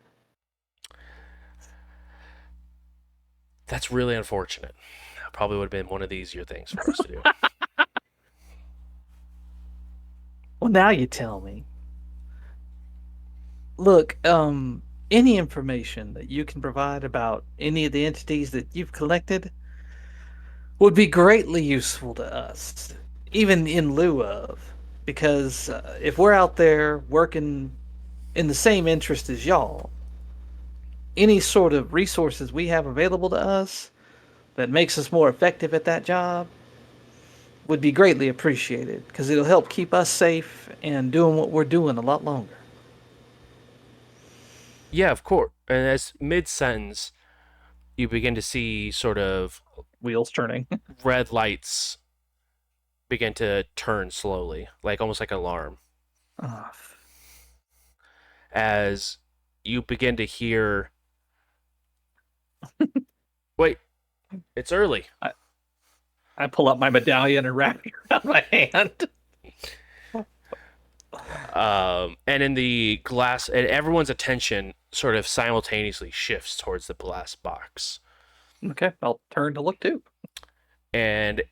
That's really unfortunate. Probably would have been one of the easier things for us to do. Well, now you tell me. Look, any information that you can provide about any of the entities that you've collected would be greatly useful to us, even in lieu of. Because if we're out there working in the same interest as y'all, any sort of resources we have available to us that makes us more effective at that job, would be greatly appreciated because it'll help keep us safe and doing what we're doing a lot longer. Yeah, of course. And as mid sentence, you begin to see sort of Wheels turning. red lights begin to turn slowly, like almost like an alarm, Ah, as you begin to hear. Wait, it's early. I pull out my medallion and wrap it around my hand. And in the glass, and everyone's attention sort of simultaneously shifts towards the glass box. Okay, I'll turn to look too. And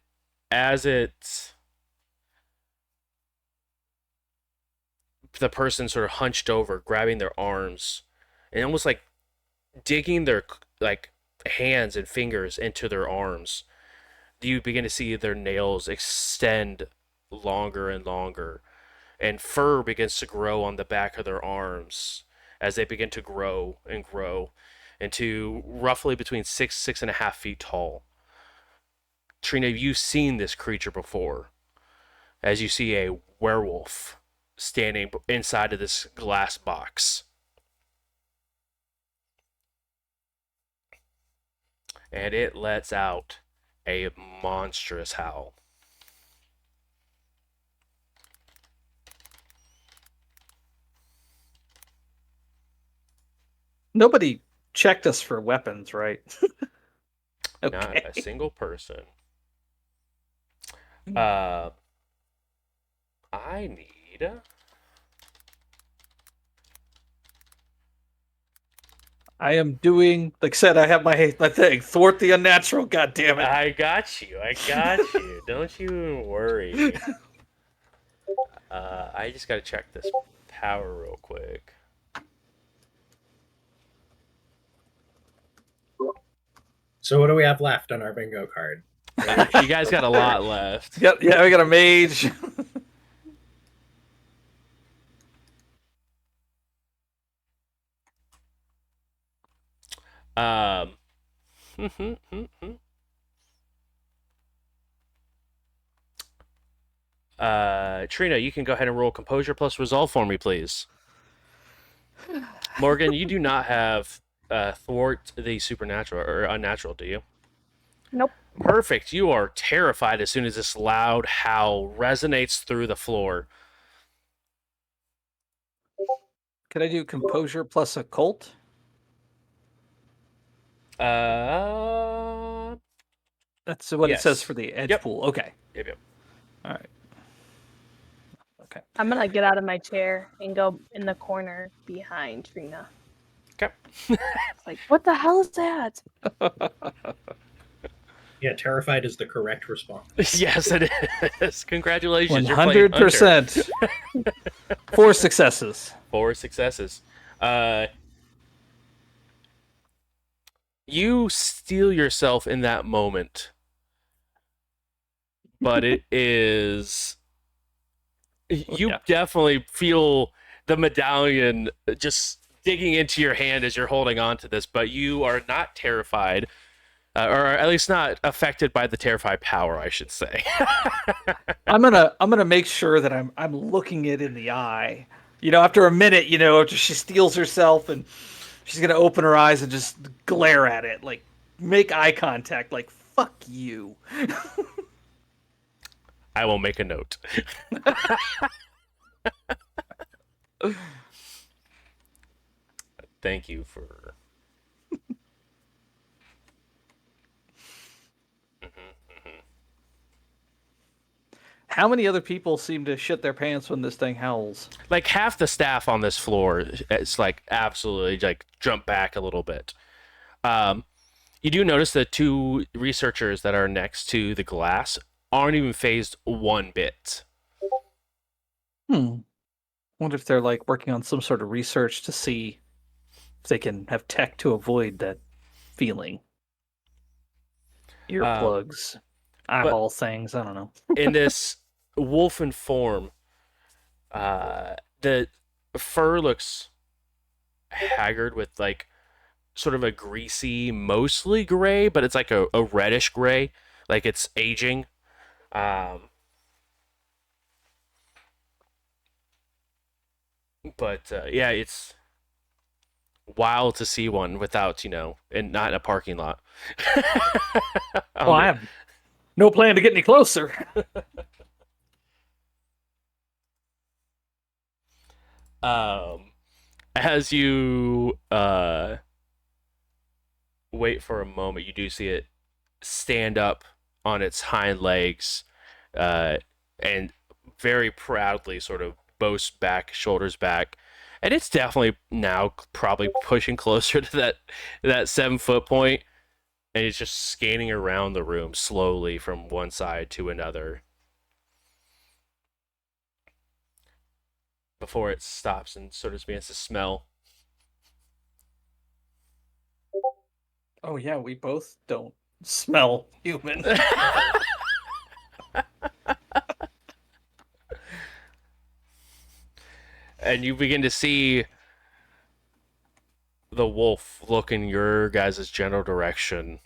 as the person sort of hunched over, grabbing their arms, and almost like digging their like hands and fingers into their arms, you begin to see their nails extend longer and longer, and fur begins to grow on the back of their arms as they begin to grow and grow into roughly between 6.5 feet tall. Trina, you've seen this creature before, as you see a werewolf standing inside of this glass box. And it lets out a monstrous howl. Nobody checked us for weapons, right? Not Okay. a single person. I need. I am doing, like I said, I have my thing. Thwart the unnatural, God damn it. I got you. I got you. Don't you even worry. I just gotta check this power real quick. So what do we have left on our bingo card? You guys got a lot left. Yeah, we got a mage. Um. Trina, you can go ahead and roll composure plus resolve for me, please. Morgan, you do not have thwart the supernatural or unnatural, do you? Nope. Perfect. You are terrified as soon as this loud howl resonates through the floor. Can I do composure plus occult? Uh, That's what it says Yes. for the edge Yep. pool. Okay. yep. All right. Okay. I'm gonna get out of my chair and go in the corner behind Trina. Okay. It's like, what the hell is that? Yeah, terrified is the correct response. Yes, it is. Congratulations. You're playing Hunter. 100%. 4 successes. 4 successes. You steel yourself in that moment, but it is. You Yeah. definitely feel the medallion just digging into your hand as you're holding on to this, but you are not terrified, or at least not affected by the terrified power, I should say. I'm gonna make sure that I'm looking it in the eye. After a minute, after she steals herself and she's gonna open her eyes and just glare at it, like make eye contact, like fuck you. I will make a note. Thank you for. How many other people seem to shit their pants when this thing howls? Like half the staff on this floor, it's like absolutely like jump back a little bit. You do notice the 2 researchers that are next to the glass aren't even phased one bit. Wonder if they're like working on some sort of research to see if they can have tech to avoid that feeling. Earplugs, eyeball things, I don't know. In this wolfen form, the fur looks haggard with like sort of a greasy, mostly gray, but it's like a reddish gray, like it's aging. Um, but yeah, it's wild to see one without, and not in a parking lot. Well, I have no plan to get any closer. um, as you wait for a moment, you do see it stand up on its hind legs, uh, and very proudly sort of boast back, shoulders back, and it's definitely now probably pushing closer to that 7 foot point, and it's just scanning around the room slowly from one side to another before it stops and sort of begins to smell. Oh yeah, we both don't smell human. And you begin to see the wolf look in your guys' general direction,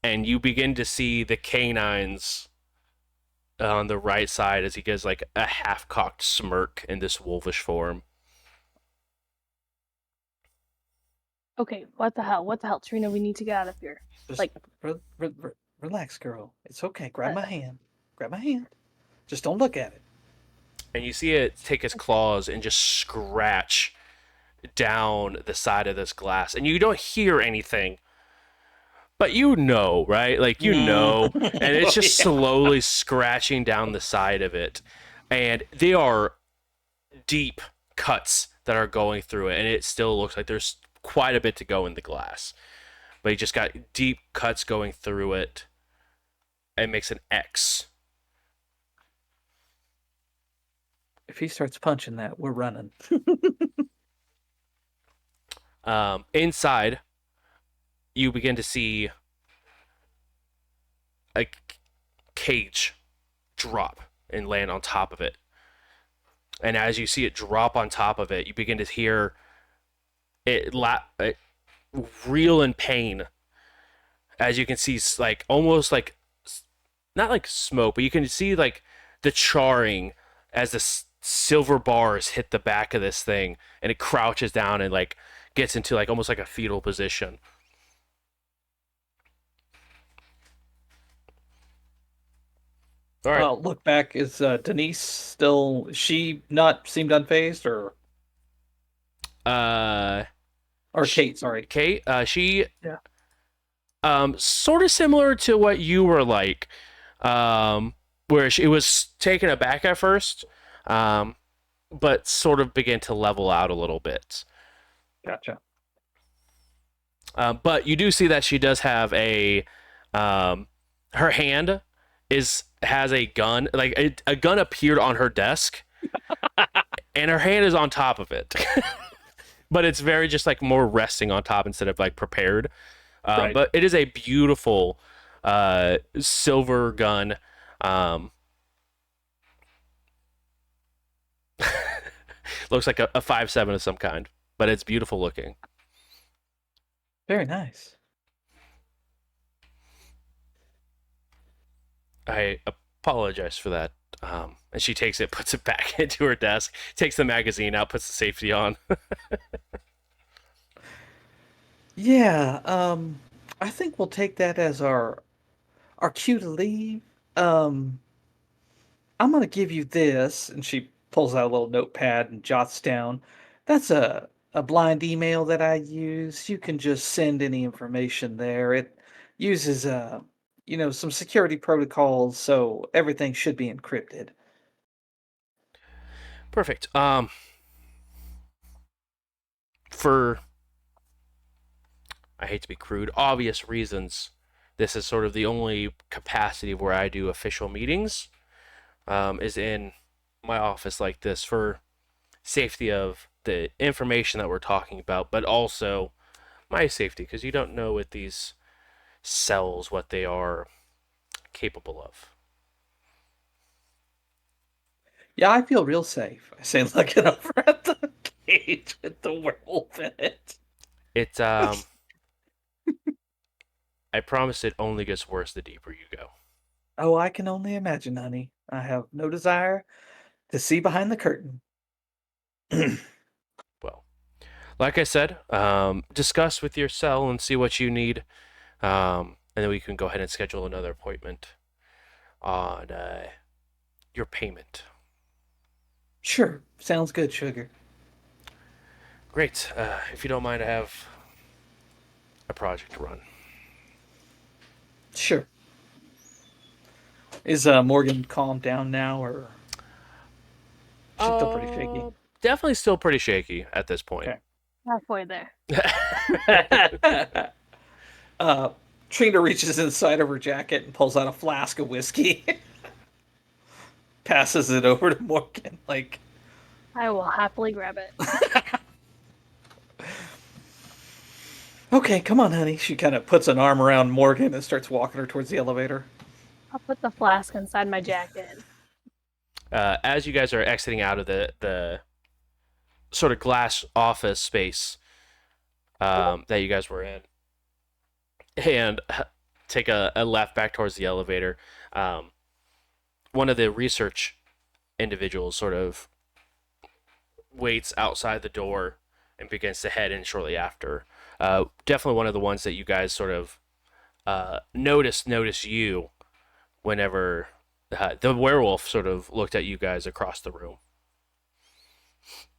and you begin to see the canines on the right side as he gives like a half-cocked smirk in this wolfish form. Okay, what the hell? What the hell, Trina? We need to get out of here. Just Like, relax, girl. It's okay. Grab Uh, my hand. Grab my hand. Just don't look at it. And you see it take its claws and just scratch down the side of this glass. And you don't hear anything, but right? Like, and it's just Yeah. slowly scratching down the side of it. And they are deep cuts that are going through it, and it still looks like there's quite a bit to go in the glass. But he just got deep cuts going through it and makes an X. If he starts punching that, we're running. Inside, you begin to see a cage drop and land on top of it. And as you see it drop on top of it, you begin to hear it reel in pain. As you can see, like almost like not like smoke, but you can see like the charring as the silver bars hit the back of this thing, and it crouches down and like gets into like almost like a fetal position. All right. Look back. Is Denise still? She not seemed unfazed, Uh, or Kate? Sorry. Kate. She Yeah. sort of similar to what you were like, where she was taken aback at first, um, but sort of began to level out a little bit. Gotcha. But you do see that she does have her hand has a gun, like a gun appeared on her desk, and her hand is on top of it. But it's very just like more resting on top instead of like prepared. Right. But it is a beautiful silver gun. Looks like a 5.7 of some kind, but it's beautiful looking. Very nice. I apologize for that. And she takes it, puts it back into her desk, takes the magazine out, puts the safety on. Yeah. I think we'll take that as our cue to leave. Um, I'm gonna give you this, and she pulls out a little notepad and jots down. That's a blind email that I use. You can just send any information there. It uses some security protocols, so everything should be encrypted. Perfect. For I hate to be crude, obvious reasons, this is sort of the only capacity where I do official meetings. Is in my office like this for safety of the information that we're talking about, but also my safety, because you don't know with these cells what they are capable of. Yeah, I feel real safe. I say, looking over at the cage with the werewolf in it. It I promise it only gets worse the deeper you go. Oh, I can only imagine, honey. I have no desire to see behind the curtain. Well, like I said, discuss with your cell and see what you need, and then we can go ahead and schedule another appointment on your payment. Sure, sounds good, sugar. Great. If you don't mind, I have a project to run. Sure. Is Morgan calmed down now, or she's still pretty shaky? Definitely still pretty shaky at this point. Okay. Halfway there. Trina reaches inside of her jacket and pulls out a flask of whiskey. Passes it over to Morgan. Like, I will happily grab it. okay, come on, honey. She kind of puts an arm around Morgan and starts walking her towards the elevator. I'll put the flask inside my jacket. As you guys are exiting out of the sort of glass office space that you guys were in, and take a left back towards the elevator, one of the research individuals sort of waits outside the door and begins to head in shortly after. Definitely one of the ones that you guys sort of notice you whenever the werewolf sort of looked at you guys across the room.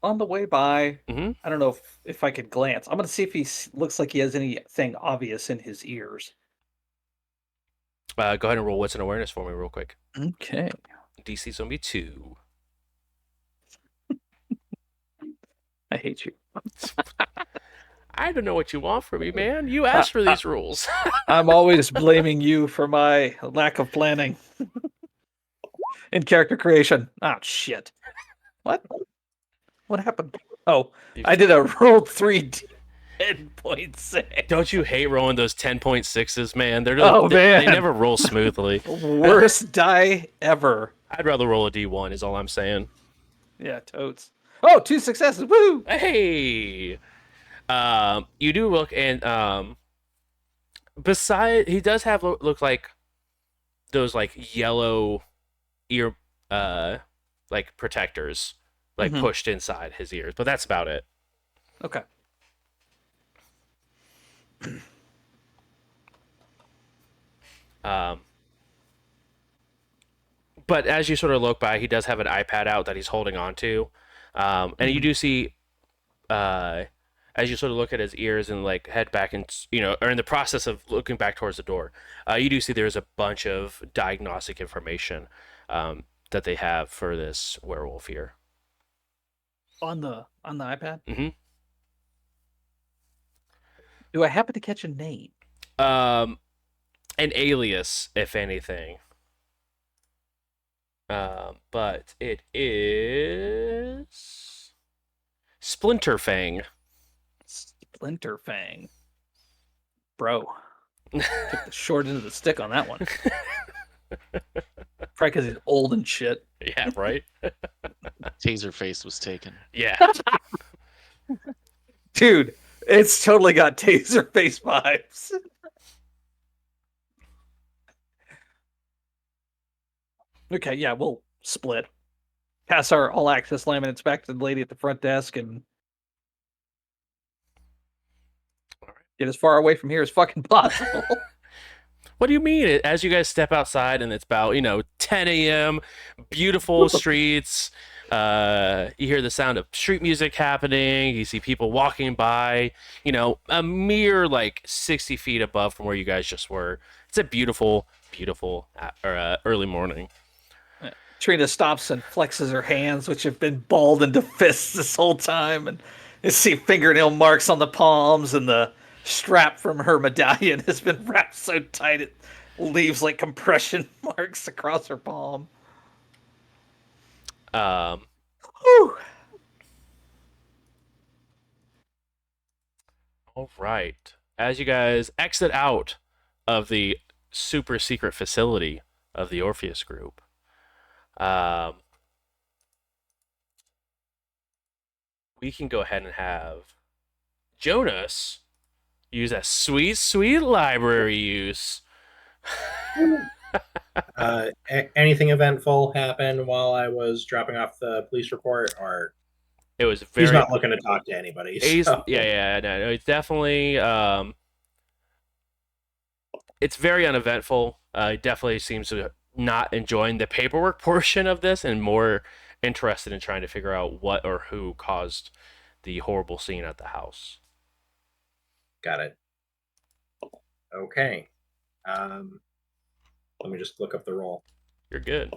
On the way by, Mhm. I don't know if I could glance. I'm going to see if he looks like he has anything obvious in his ears. Go ahead and roll wits and awareness for me real quick. Okay. DC's gonna be 2. I hate you. I don't know what you want from me, man. You asked for these rules. I'm always blaming you for my lack of planning in character creation. Oh, shit. What? What happened? Oh, I did a rolled 3 10.6. Don't you hate rolling those 10.6s, man? Oh, man. They never roll smoothly. Worst die ever. I'd rather roll a D1 is all I'm saying. Yeah, totes. Oh, 2 successes. Woo! Hey. You do look, and beside he does have look like those like yellow ear like protectors like Mhm. pushed inside his ears, but that's about it. Okay. But as you sort of look by, he does have an iPad out that he's holding on to, and you do see, as you sort of look at his ears and like head back and are in the process of looking back towards the door, you do see there's a bunch of diagnostic information that they have for this werewolf here. On the iPad? Mhm. Do I happen to catch a name? An alias, if anything. But it is Splinterfang. Splinterfang. Bro. Took the short end of the stick on that one. Probably because he's old and shit. Yeah, right? Taserface was taken. Yeah. Dude, it's totally got taser face vibes. Okay, yeah, we'll split. Pass our all access laminates back to the lady at the front desk and get as far away from here as fucking possible. What do you mean? As you guys step outside and it's about, 10 a.m., beautiful streets, you hear the sound of street music happening, you see people walking by, a mere like 60 feet above from where you guys just were. It's a beautiful, beautiful early morning. Trina stops and flexes her hands, which have been balled into fists this whole time, and you see fingernail marks on the palms, and the strap from her medallion has been wrapped so tight it leaves like compression marks across her palm. Whew. All right. As you guys exit out of the super secret facility of the Orpheus group, we can go ahead and have Jonas use that sweet, sweet library use. Anything eventful happen while I was dropping off the police report, or It was he's very. not looking to talk to anybody? He's So yeah yeah no, no, it's definitely it's very uneventful. It definitely seems to not enjoying the paperwork portion of this and more interested in trying to figure out what or who caused the horrible scene at the house. got it. Okay. Um, Let me just look up the roll. You're good.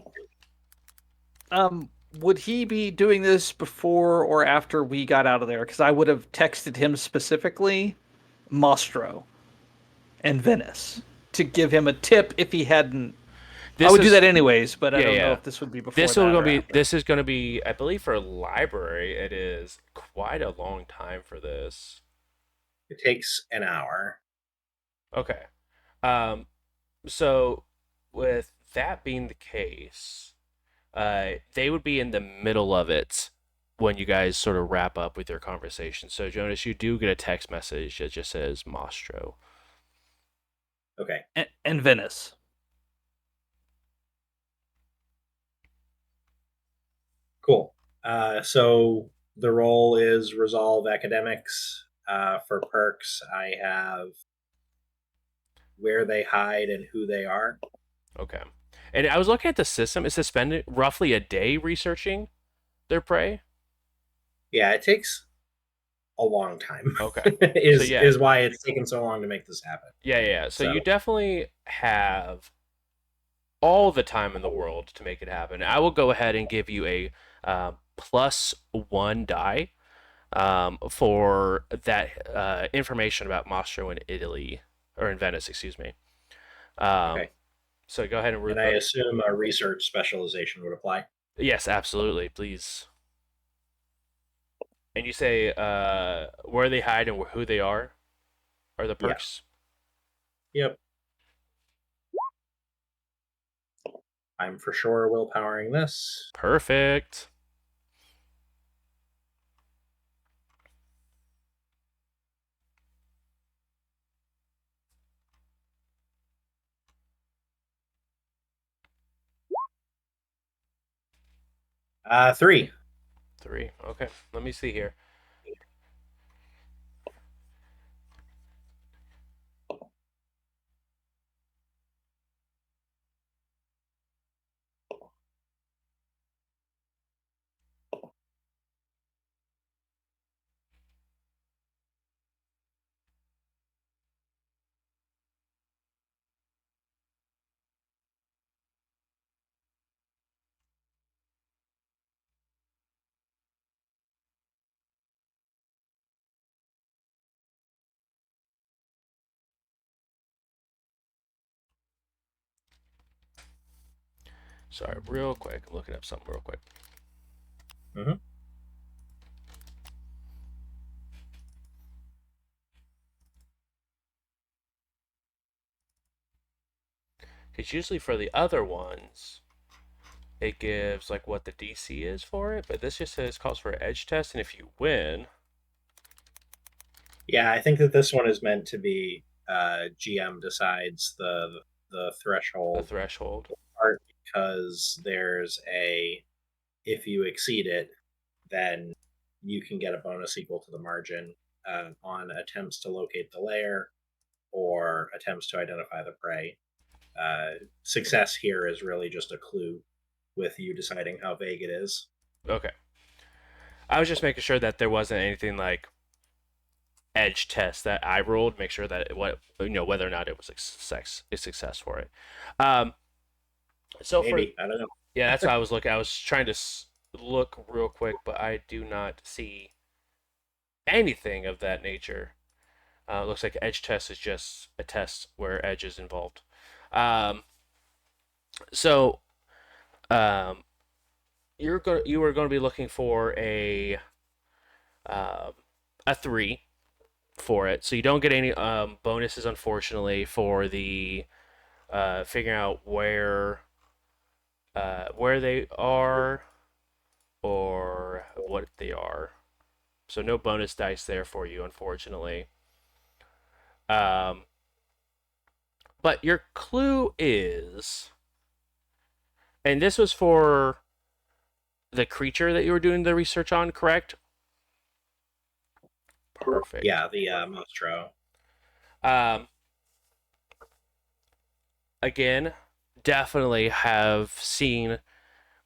Would he be doing this before or after we got out of there? Because I would have texted him specifically, Mostro and Venice, to give him a tip if he hadn't. I This would do is that anyways, but I yeah don't know yeah. if this would be before This will that gonna or be after. this is gonna be I believe for a library it is quite a long time for this. It takes an hour. Okay. Um so with that being the case, they would be in the middle of it when you guys sort of wrap up with your conversation. So Jonas, you do get a text message that just says Mostro. Okay, And Venice. cool. So the role is resolve academics. For perks, I have where they hide and who they are. Okay. And I was looking at the system. It says spend roughly a day researching their prey. Yeah, it takes a long time. Okay. So is yeah, is why it's taken so long to make this happen. yeah. So So you definitely have all the time in the world to make it happen. I will go ahead and give you a +1 die for that information about Mastro in Italy or in Venice, excuse me. Um, okay, so go ahead and and I assume a research specialization would apply. yes, absolutely, please. And you say where they hide and who they are the Yeah. perks. Yep. I'm for sure willpowering this. Perfect. Three. 3. Okay, let me see here. Sorry, real quick. I'm looking up something real quick. Mm-hmm. Because usually for the other ones, it gives like what the DC is for it, but this just says calls for an edge test, and if you win, Yeah, I think that this one is meant to be GM decides the the threshold threshold. part because there's a if you exceed it, then you can get a bonus equal to the margin on attempts to locate the lair or attempts to identify the prey. Success here is really just a clue with you deciding how vague it is. Okay. I was just making sure that there wasn't anything like edge test that I rolled, make sure that what whether or not it was a success for it. Um, so for Maybe, I don't know. yeah, that's what I was looking. I was trying to look real quick, but I do not see anything of that nature. Looks like edge test is just a test where edge is involved. Um, so um, you are going to be looking for um, a 3 for it, so you don't get any bonuses unfortunately for the figuring out where they are or what they are. So no bonus dice there for you, unfortunately. Um, But your clue is, and this was for the creature that you were doing the research on, correct? Perfect. Yeah, the Mostro. Um, again, definitely have seen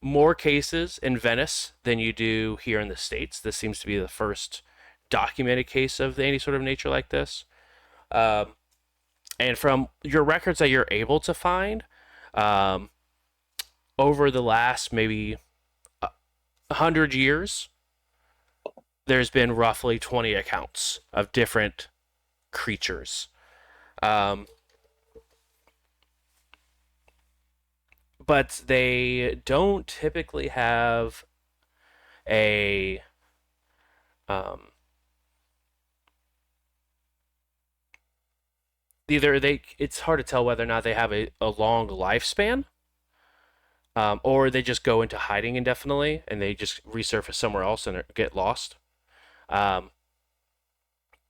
more cases in Venice than you do here in the States. This seems to be the first documented case of any sort of nature like this. Um, and from your records that you're able to find, um, over the last maybe 100 years, there's been roughly 20 accounts of different creatures. Um, but they don't typically have a um, either they it's hard to tell whether or not they have a long lifespan, or they just go into hiding indefinitely and they just resurface somewhere else and get lost. Um,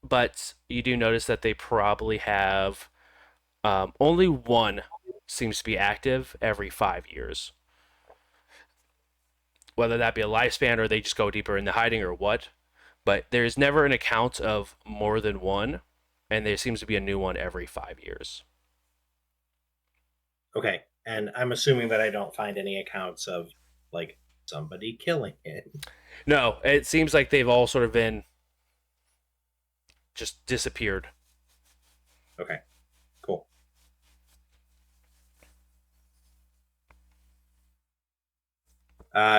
but you do notice that they probably have only one seems to be active every 5 years. Whether that be a lifespan or they just go deeper into hiding or what, but there's never an account of more than one, and there seems to be a new one every 5 years. Okay, and I'm assuming that I don't find any accounts of like somebody killing it. No, it seems like they've all sort of been just disappeared. Okay, cool.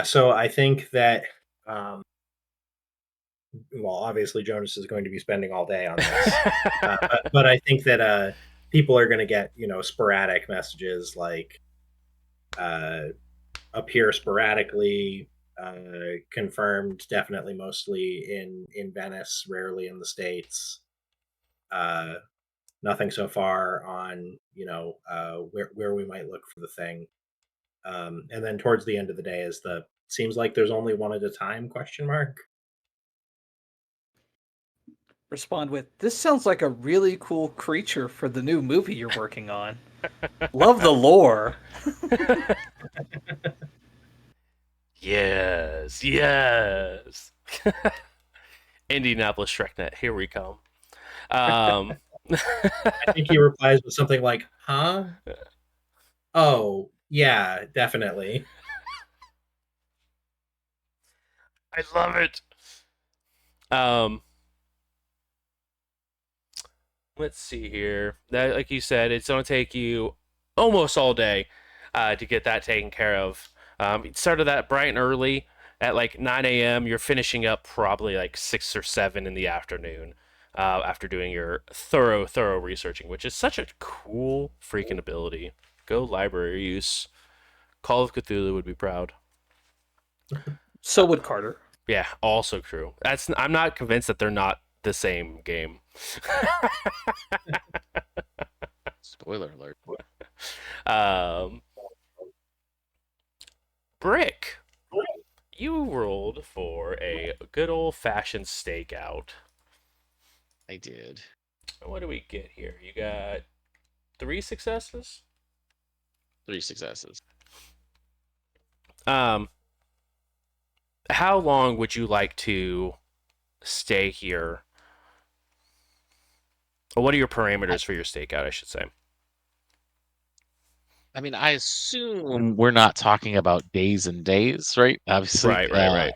So I think that, um, well, obviously Jonas is going to be spending all day on this, but I think that people are going to get sporadic messages like uh, appear sporadically, confirmed definitely mostly in Venice, rarely in the States. Uh, Nothing so far on where we might look for the thing. And then towards the end of the day is the seems like there's only one at a time question mark. Respond with, "This sounds like a really cool creature for the new movie you're working on. Love the lore." Yes, yes. Indianapolis ShrekNet, here we come. Um, I think he replies with something like, "Huh? Oh, yeah, definitely." I love it. Um, let's see here. That, like you said, it's going to take you almost all day to get that taken care of. It started that bright and early at like 9 a.m. You're finishing up probably like 6 or 7 in the afternoon after doing your thorough researching, which is such a cool freaking ability. Go library use. Call of Cthulhu would be proud. So would Carter. Yeah, also true. I'm not convinced that they're not the same game. Spoiler alert. um, Brick, you rolled for a good old fashioned stakeout. I did. What do we get here? You got 3 successes. 3 successes. Um, how long would you like to stay here? Or what are your parameters for your stakeout, I should say? I mean, I assume we're not talking about days and days, right? Obviously, Right.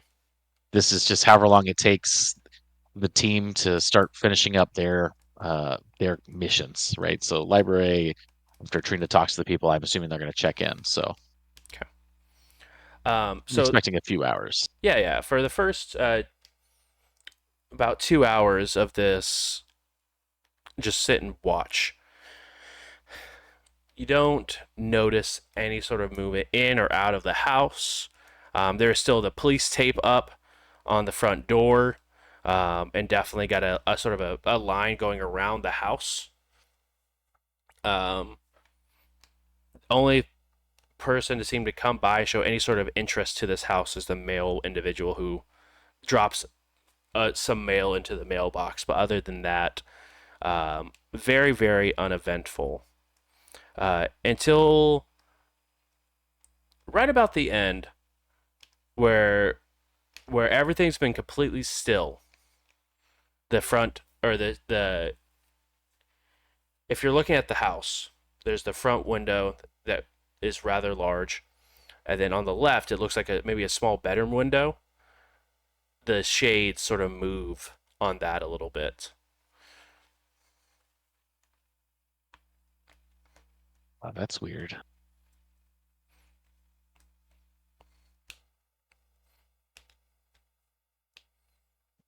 this is just however long it takes the team to start finishing up their missions, right? So library, after Trina talks to the people, I'm assuming they're going to check in. So Okay. I'm So expecting a few hours. yeah. For the first about 2 hours of this, just sit and watch. You don't notice any sort of movement in or out of the house. There's still the police tape up on the front door, and definitely got a sort of a line going around the house. Um, only person to seem to come by show any sort of interest to this house is the male individual who drops some mail into the mailbox. But other than that, very uneventful. until right about the end, where everything's been completely still. The front or the if you're looking at the house, there's the front window that is rather large, and then on the left it looks like maybe a small bedroom window. The shades sort of move on that a little bit. Wow, that's weird.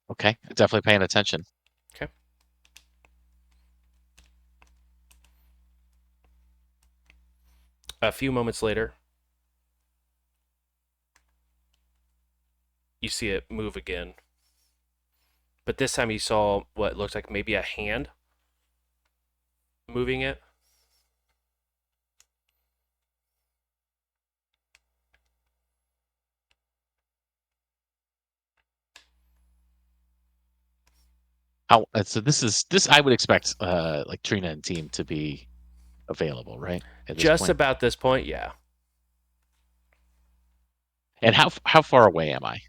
Okay, definitely paying attention. Okay. A few moments later, you see it move again. But this time you saw what looked like maybe a hand moving it. How so this I would expect like Trina and team to be available, right? At this Just point. about this point, yeah. And how far away am I?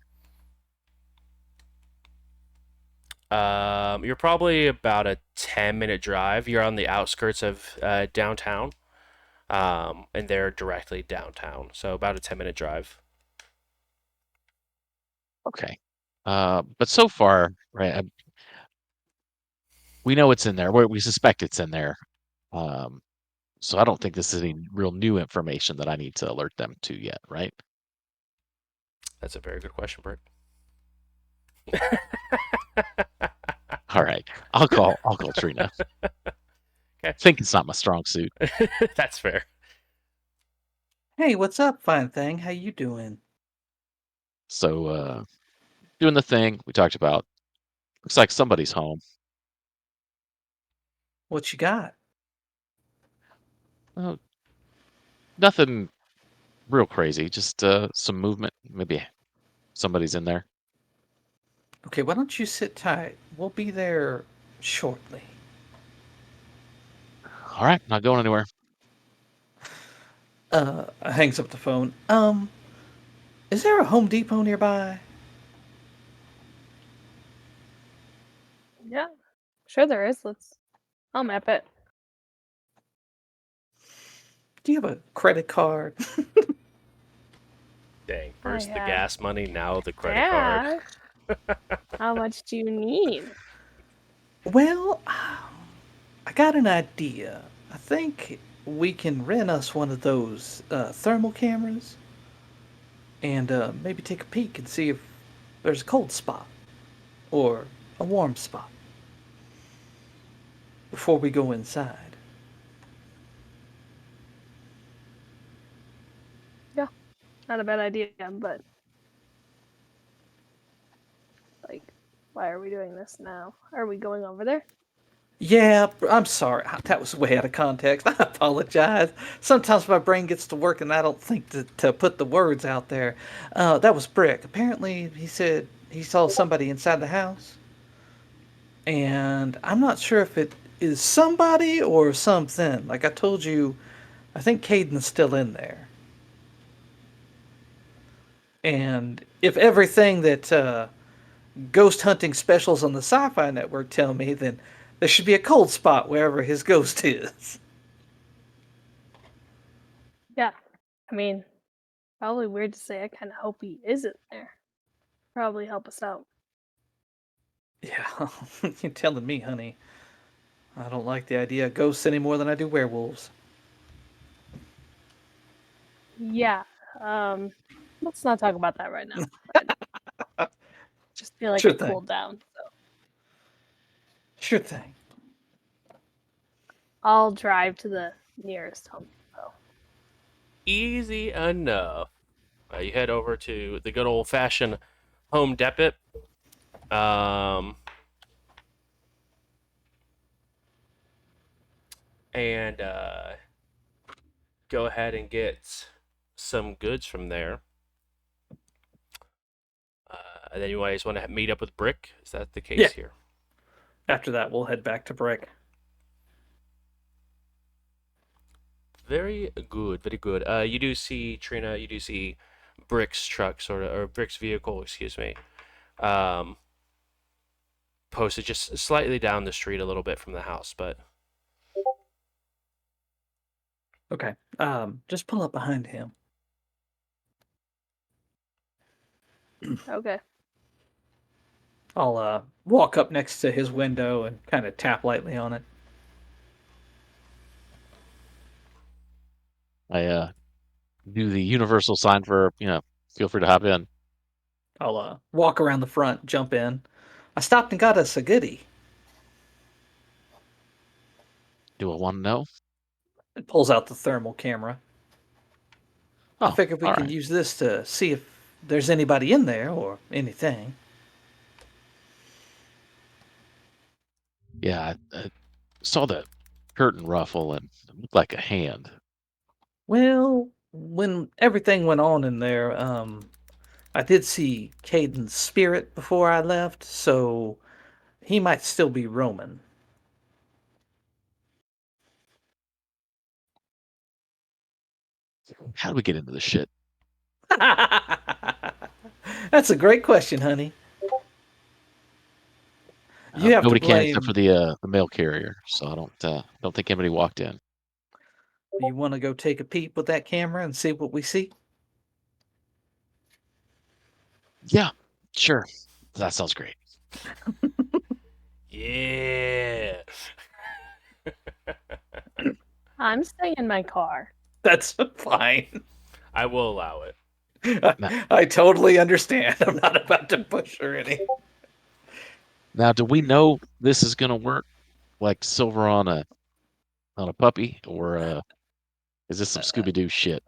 You're probably about a 10-minute drive. You're on the outskirts of downtown, and they're directly downtown. So about a 10-minute drive. Okay. But so far, right, we know it's in there. We suspect it's in there. Um, so I don't think this is any real new information that I need to alert them to yet, right? That's a very good question, Bert. All right. I'll call Trina. Okay. Think it's not my strong suit. That's fair. Hey, what's up, fine thing? How you doing? So doing the thing we talked about. Looks like somebody's home. What you got? Oh, nothing real crazy, just some movement. Maybe somebody's in there. Okay, why don't you sit tight? We'll be there shortly. All right, not going anywhere. Hangs up the phone. Is there a Home Depot nearby? Yeah, sure there is. I'll map it. Do you have a credit card? Dang. I First the have gas money, now the credit card. How much do you need? Well, I got an idea. I think we can rent us one of those thermal cameras and maybe take a peek and see if there's a cold spot or a warm spot before we go inside. Yeah, not a bad idea, but like, why are we doing this now? Are we going over there? Yeah, I'm sorry. That was way out of context. I apologize. Sometimes my brain gets to work and I don't think to put the words out there. That was Brick. Apparently, he said he saw somebody inside the house. And I'm not sure if it is somebody or something. Like I told you, I think Caden's still in there. And if everything that ghost hunting specials on the Sci Fi Network tell me, then there should be a cold spot wherever his ghost is. Yeah, I mean, probably weird to say. I kind of hope he isn't there. Probably help us out. Yeah, you're telling me, honey. I don't like the idea of ghosts any more than I do werewolves. Yeah. Um, let's not talk about that right now. I just feel like Sure I thing. cooled down. So Sure thing. I'll drive to the nearest Home Depot. Easy enough. You head over to the good old fashioned Home Depot. Um, and go ahead and get some goods from there. And then you guys want to meet up with Brick? Is that the case Yeah. here? After that, we'll head back to Brick. Very good, very good. You do see Trina. You do see Brick's truck, sort of, or Brick's vehicle, excuse me. Um, Posted just slightly down the street a little bit from the house, but Okay. Just pull up behind him. Okay. I'll walk up next to his window and kind of tap lightly on it. I do the universal sign for feel free to hop in. I'll walk around the front, jump in. I stopped and got us a goodie. Do I want to know? It pulls out the thermal camera. I Oh, figured we all can right. use this to see if there's anybody in there or anything. Yeah, I saw the curtain ruffle and it looked like a hand. Well, when everything went on in there, I did see Caden's spirit before I left, so he might still be roaming. How do we get into this shit? That's a great question, honey. You have to Nobody can except for blame. the mail carrier, so I don't think anybody walked in. You want to go take a peep with that camera and see what we see? Yeah, sure. That sounds great. yeah. I'm staying in my car. That's fine. I will allow it. Now, I totally understand. I'm not about to push her any. now, do we know this is gonna work like silver on a puppy, or is this some Scooby Doo shit?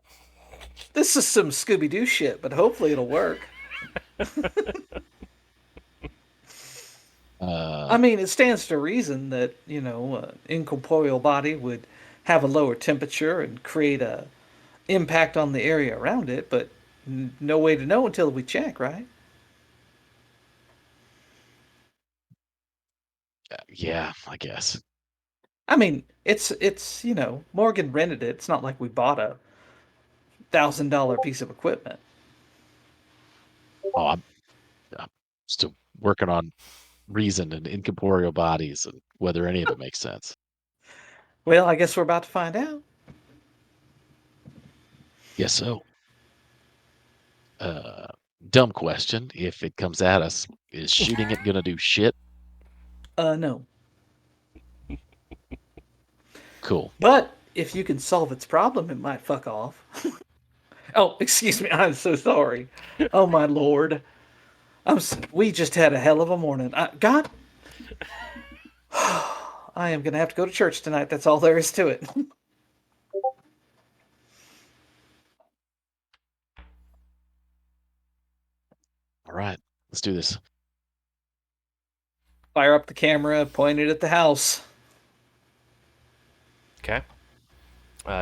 This is some Scooby Doo shit, but hopefully it'll work. I Uh, mean, it stands to reason that, incorporeal body would have a lower temperature and create a impact on the area around it, but no way to know until we check, right? yeah, I guess. I mean, it's Morgan rented it. It's not like we bought a $1,000 piece of equipment. Oh, I'm still working on reason and incorporeal bodies and whether any of it makes sense. Well, I guess we're about to find out. Guess so. Uh, Dumb question. If it comes at us, is shooting it gonna do shit? No. Cool. But if you can solve its problem, it might fuck off. Oh, excuse me. I'm so sorry. Oh my lord. We just had a hell of a morning. God, I am gonna have to go to church tonight. That's all there is to it. All right, let's do this. Fire up the camera, point it at the house. Okay.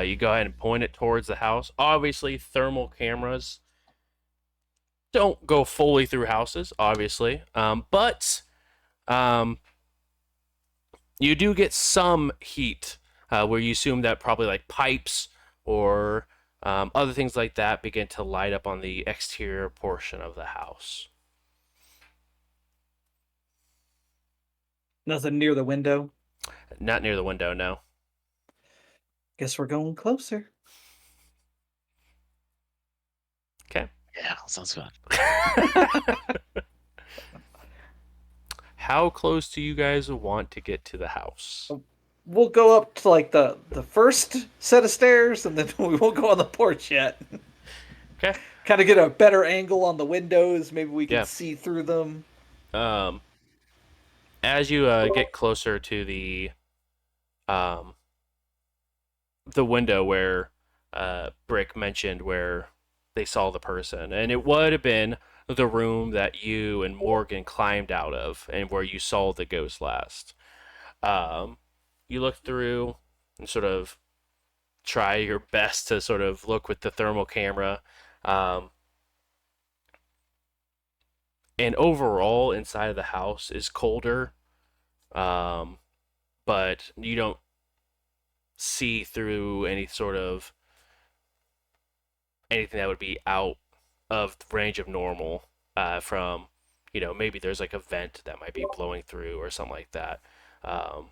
You go ahead and point it towards the house. Obviously, thermal cameras don't go fully through houses, obviously, but um, you do get some heat where you assume that probably like pipes or other things like that begin to light up on the exterior portion of the house. Nothing near the window. Not near the window, no. Guess we're going closer. Okay. Yeah, sounds fun. How close do you guys want to get to the house? We'll go up to like the first set of stairs, and then we won't go on the porch yet. Okay. Kind of get a better angle on the windows. Maybe we can Yeah. see through them. Um, as you get closer to um, the window where Brick mentioned where they saw the person, and it would have been the room that you and Morgan climbed out of, and where you saw the ghost last. Um, you look through and sort of try your best to sort of look with the thermal camera. Um, and overall, inside of the house is colder, but you don't see through any sort of anything that would be out of the range of normal from, maybe there's like a vent that might be blowing through or something like that. Um,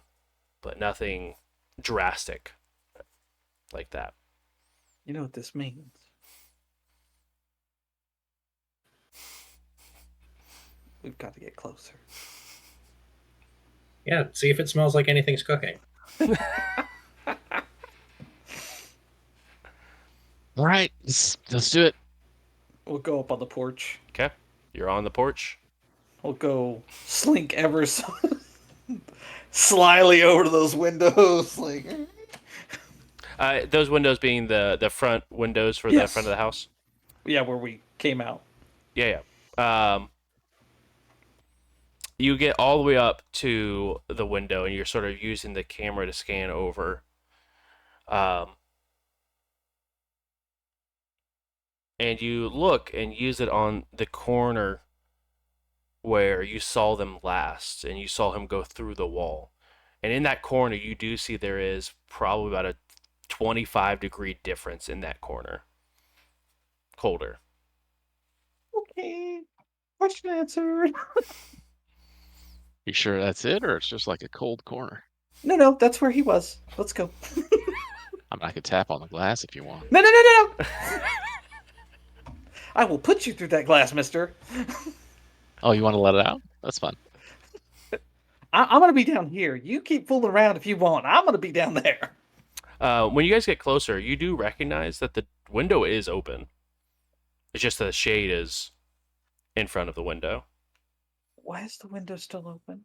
but nothing drastic like that. You know what this means? We've got to get closer. Yeah, see if it smells like anything's cooking. All right, let's do it. We'll go up on the porch. Okay, you're on the porch. We'll go slink ever so slyly over to those windows. Like, Those windows being the front windows for the Yes. front of the house. yeah, where we came out. Yeah, yeah. You get all the way up to the window, and you're sort of using the camera to scan over. And you look and use it on the corner where you saw them last, and you saw him go through the wall. And in that corner, you do see there is probably about a 25-degree difference in that corner. Colder. Okay. Question answered. You sure that's it, or it's just like a cold corner? No, that's where he was. Let's go. I mean, I could tap on the glass if you want. No. I will put you through that glass, mister. Oh, you want to let it out? That's fun. I'm going to be down here. You keep fooling around if you want. I'm going to be down there. When you guys get closer, you do recognize that the window is open. It's just that the shade is in front of the window. Why is the window still open?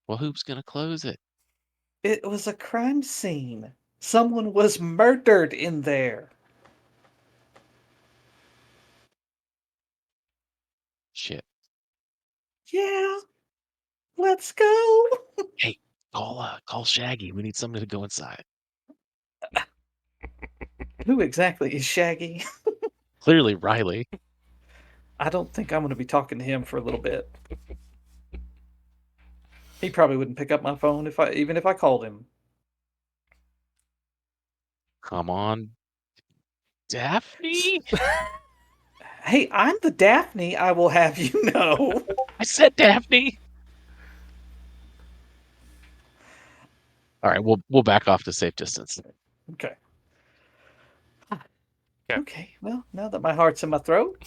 Well, who's gonna close it? It was a crime scene. Someone was murdered in there. Shit. Yeah. Let's go. Hey, call Shaggy. We need somebody to go inside. Who exactly is Shaggy? Clearly, Riley. I don't think I'm going to be talking to him for a little bit. He probably wouldn't pick up my phone even if I called him. Come on, Daphne. Hey, I'm the Daphne, I will have you know. I said Daphne. All right, we'll back off to safe distance. Okay. Okay. Okay, well, now that my heart's in my throat,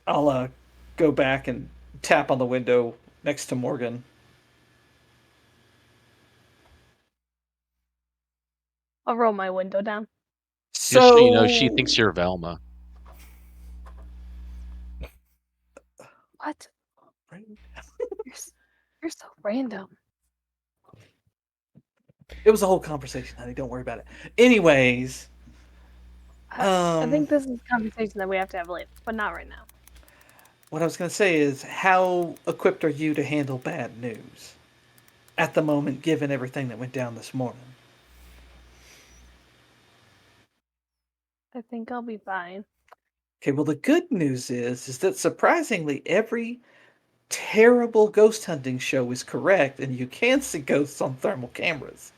I'll go back and tap on the window next to Morgan. I'll roll my window down. Just So, so you know, she thinks you're Velma. What? You're so random. it was a whole conversation, honey. Don't worry about it. Anyways, I think this is a conversation that we have to have later, but not right now. what I was going to say is, how equipped are you to handle bad news at the moment, given everything that went down this morning? I think I'll be fine. Okay, well, the good news is that surprisingly, every terrible ghost hunting show is correct, and you can see ghosts on thermal cameras.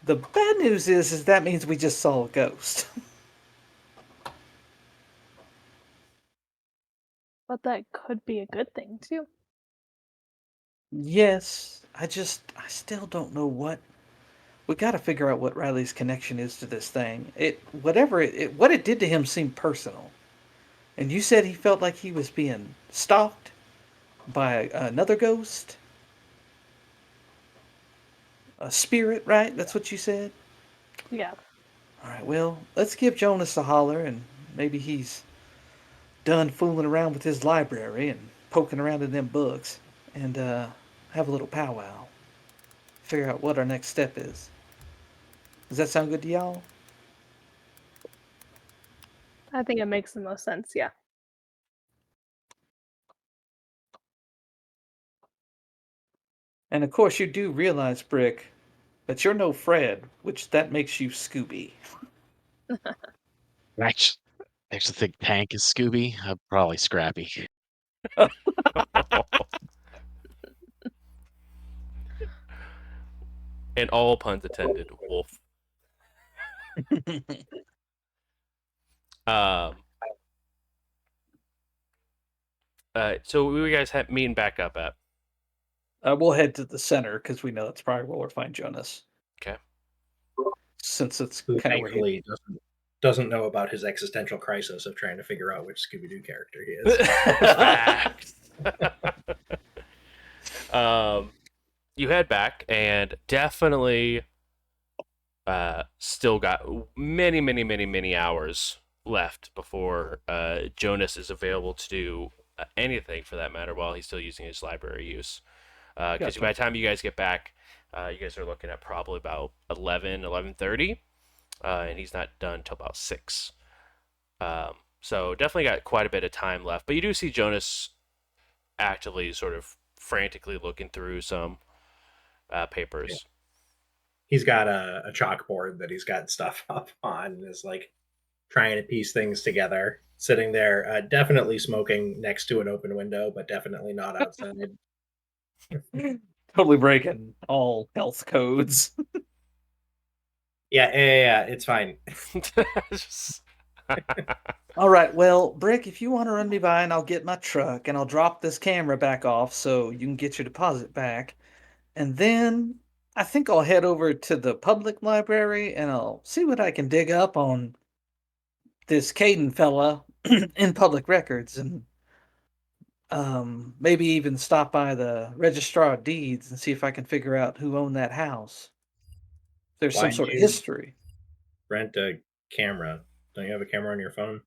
The bad news is that means we just saw a ghost. But that could be a good thing too. Yes, I still don't know what. We got to figure out what Riley's connection is to this thing. What it did to him seemed personal. And you said he felt like he was being stalked by another ghost, a spirit, right? That's what you said. Yeah. All right. Well, let's give Jonas a holler, and maybe he's done fooling around with his library and poking around in them books, and have a little powwow. Figure out what our next step is. Does that sound good to y'all? I think it makes the most sense, yeah. And of course, you do realize, Brick, that you're no Fred, which that makes you Scooby. I actually think Tank is Scooby. Probably Scrappy. and all puns intended, wolf. Um, so we guys have meeting back up at. We'll head to the center because we know that's probably where we'll find Jonas. Okay. Since it's Who kind of where he. thankfully doesn't know about his existential crisis of trying to figure out which Scooby-Doo character he is. Facts. You head back and definitely still got many hours left before Jonas is available to do anything for that matter while he's still using his library use. Because Gotcha. by the time you guys get back, you guys are looking at probably about 11:30, and he's not done till about 6. So definitely got quite a bit of time left. But you do see Jonas actively sort of frantically looking through some papers. He's got a chalkboard that he's got stuff up on and is like trying to piece things together. Sitting there, definitely smoking next to an open window, but definitely not outside. Totally breaking all health codes. Yeah, it's fine. Just- All right, well, Brick, if you want to run me by and I'll get my truck and I'll drop this camera back off so you can get your deposit back. And then I think I'll head over to the public library and I'll see what I can dig up on this Caden fella in public records and maybe even stop by the registrar of deeds and see if I can figure out who owned that house. If there's Why some did sort of you history. rent a camera? Don't you have a camera on your phone?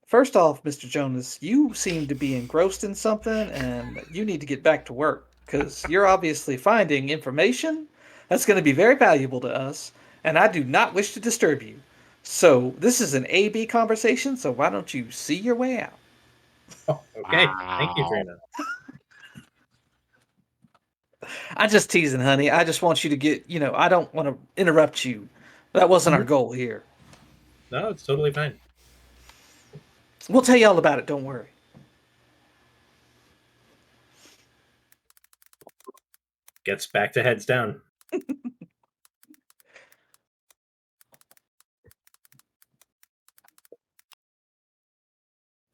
First off, Mr. Jonas, you seem to be engrossed in something and you need to get back to work because you're obviously finding information that's going to be very valuable to us, and I do not wish to disturb you. So, this is an A B conversation, so why don't you see your way out? Oh, okay. Thank you, Wow. Trina. I'm just teasing, honey. I just want you to get, I don't want to interrupt you. That wasn't our goal here. No, it's totally fine. We'll tell you all about it, don't worry. Gets back to heads down.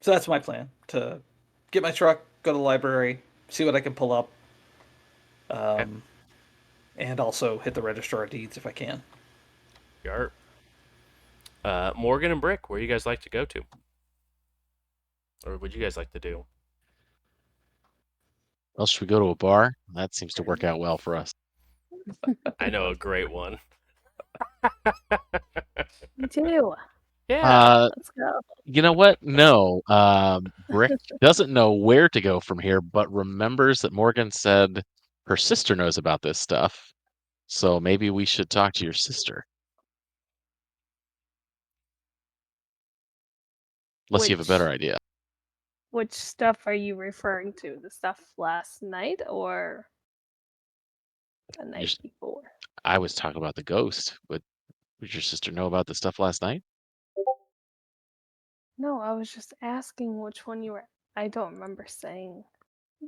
So that's my plan to get my truck, go to the library, see what I can pull up, and also hit the registrar of deeds if I can. Yarp. Morgan and Brick, where you guys like to go to? Or would you guys like to do? Well, should we go to a bar? That seems to work out well for us. I know a great one. Me too. Yeah. Let's go. You know what? No. Brick doesn't know where to go from here, but remembers that Morgan said her sister knows about this stuff. So maybe we should talk to your sister. Unless you have a better idea. Which stuff are you referring to? The stuff last night or the night Just- before? I was talking about the ghost. Would your sister know about the stuff last night? No, I was just asking which one you were. I don't remember saying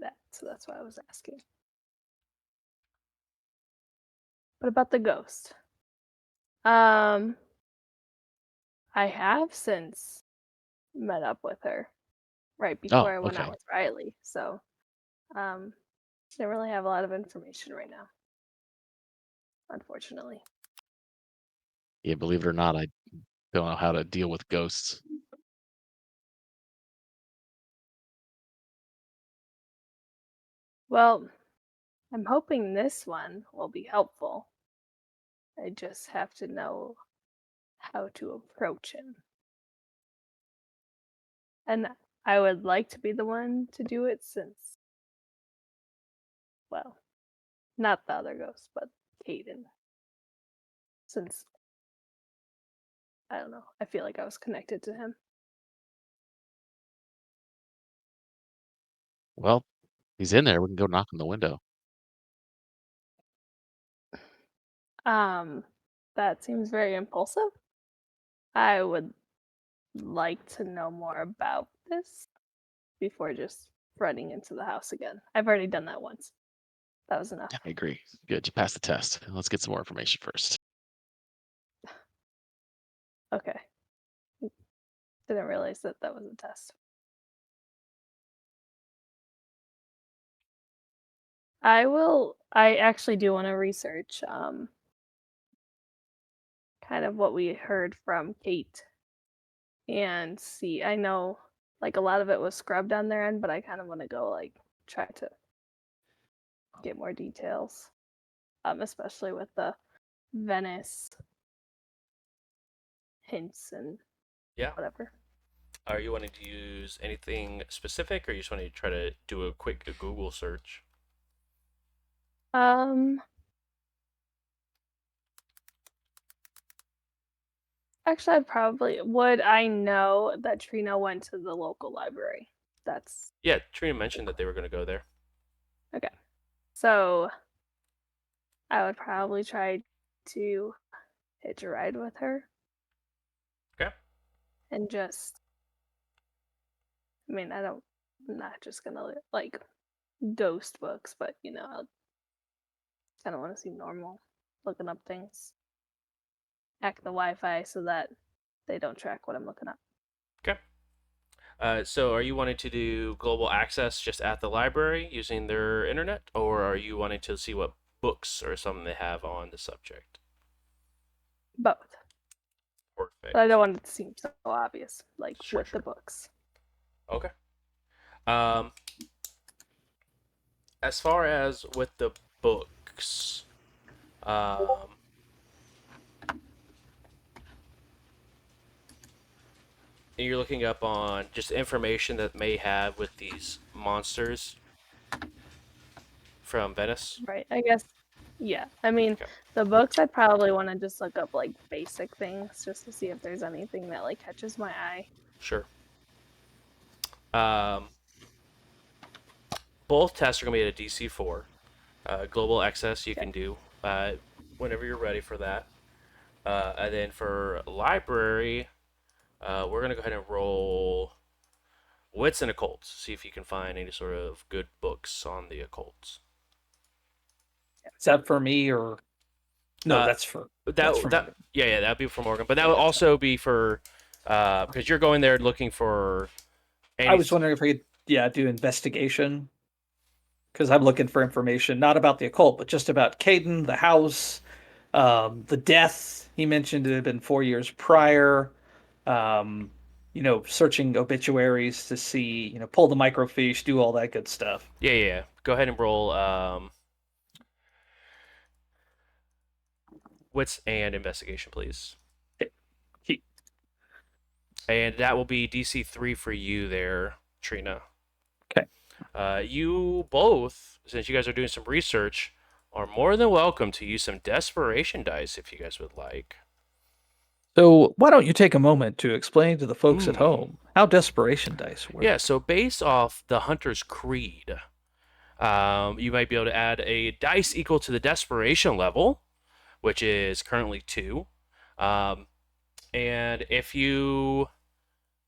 that, so that's why I was asking. But about the ghost. I have since met up with her right before I went out okay. with Riley, so didn't really have a lot of information right now. Unfortunately. Yeah, believe it or not, I don't know how to deal with ghosts. Well, I'm hoping this one will be helpful. I just have to know how to approach him. And I would like to be the one to do it since, well, not the other ghost, but Caden. Since, I don't know, I feel like I was connected to him. Well, he's in there. We can go knock on the window. That seems very impulsive. I would like to know more about this before just running into the house again. I've already done that once. That was enough. I agree. Good. You passed the test. Let's get some more information first. Okay. Didn't realize that that was a test. I actually do want to research kind of what we heard from Kate and see. I know like a lot of it was scrubbed on their end, but I kind of want to go like try to get more details. Especially with the Venice hints and Yeah. whatever. Are you wanting to use anything specific, or you just want to try to do a quick Google search? Actually, would I know that Trina went to the local library? That's Yeah, Trina mentioned that they were going to go there. okay. So I would probably try to hitch a ride with her. Okay. And just, I mean, I'm not just gonna like ghost books, but you know, I kind of want to seem normal, looking up things, hack the Wi-Fi so that they don't track what I'm looking up. Okay. So are you wanting to do global access just at the library using their internet, or are you wanting to see what books or something they have on the subject? Both, Perfect. but I don't want it to seem so obvious, like Sure, with sure. the books. Okay. As far as with the books, you're looking up on just information that may have with these monsters from Venice. Right. I guess. Yeah. I mean, Okay. the books I'd probably want to just look up like basic things just to see if there's anything that like catches my eye. Sure. Both tests are going to be at a DC 4. Global access you Okay. can do whenever you're ready for that. And then for library, we're going to go ahead and roll wits and occults. See if you can find any sort of good books on the occults. Is that for me or no? Uh, That's for that Morgan. yeah, that'd be for Morgan, but that Yeah, would that's also be for because you're going there looking for. I was wondering if we could do investigation because I'm looking for information not about the occult but just about Caden, the house, the death. He mentioned it had been 4 years prior. Um, searching obituaries to see, pull the microfiche, do all that good stuff. Yeah. Go ahead and roll wits and investigation, please. He, And that will be DC 3 for you there, Trina. Okay. You both, since you guys are doing some research, are more than welcome to use some desperation dice if you guys would like. So why don't you take a moment to explain to the folks at home how desperation dice work? Yeah, so based off the Hunter's Creed, you might be able to add a dice equal to the desperation level, which is currently 2. And if you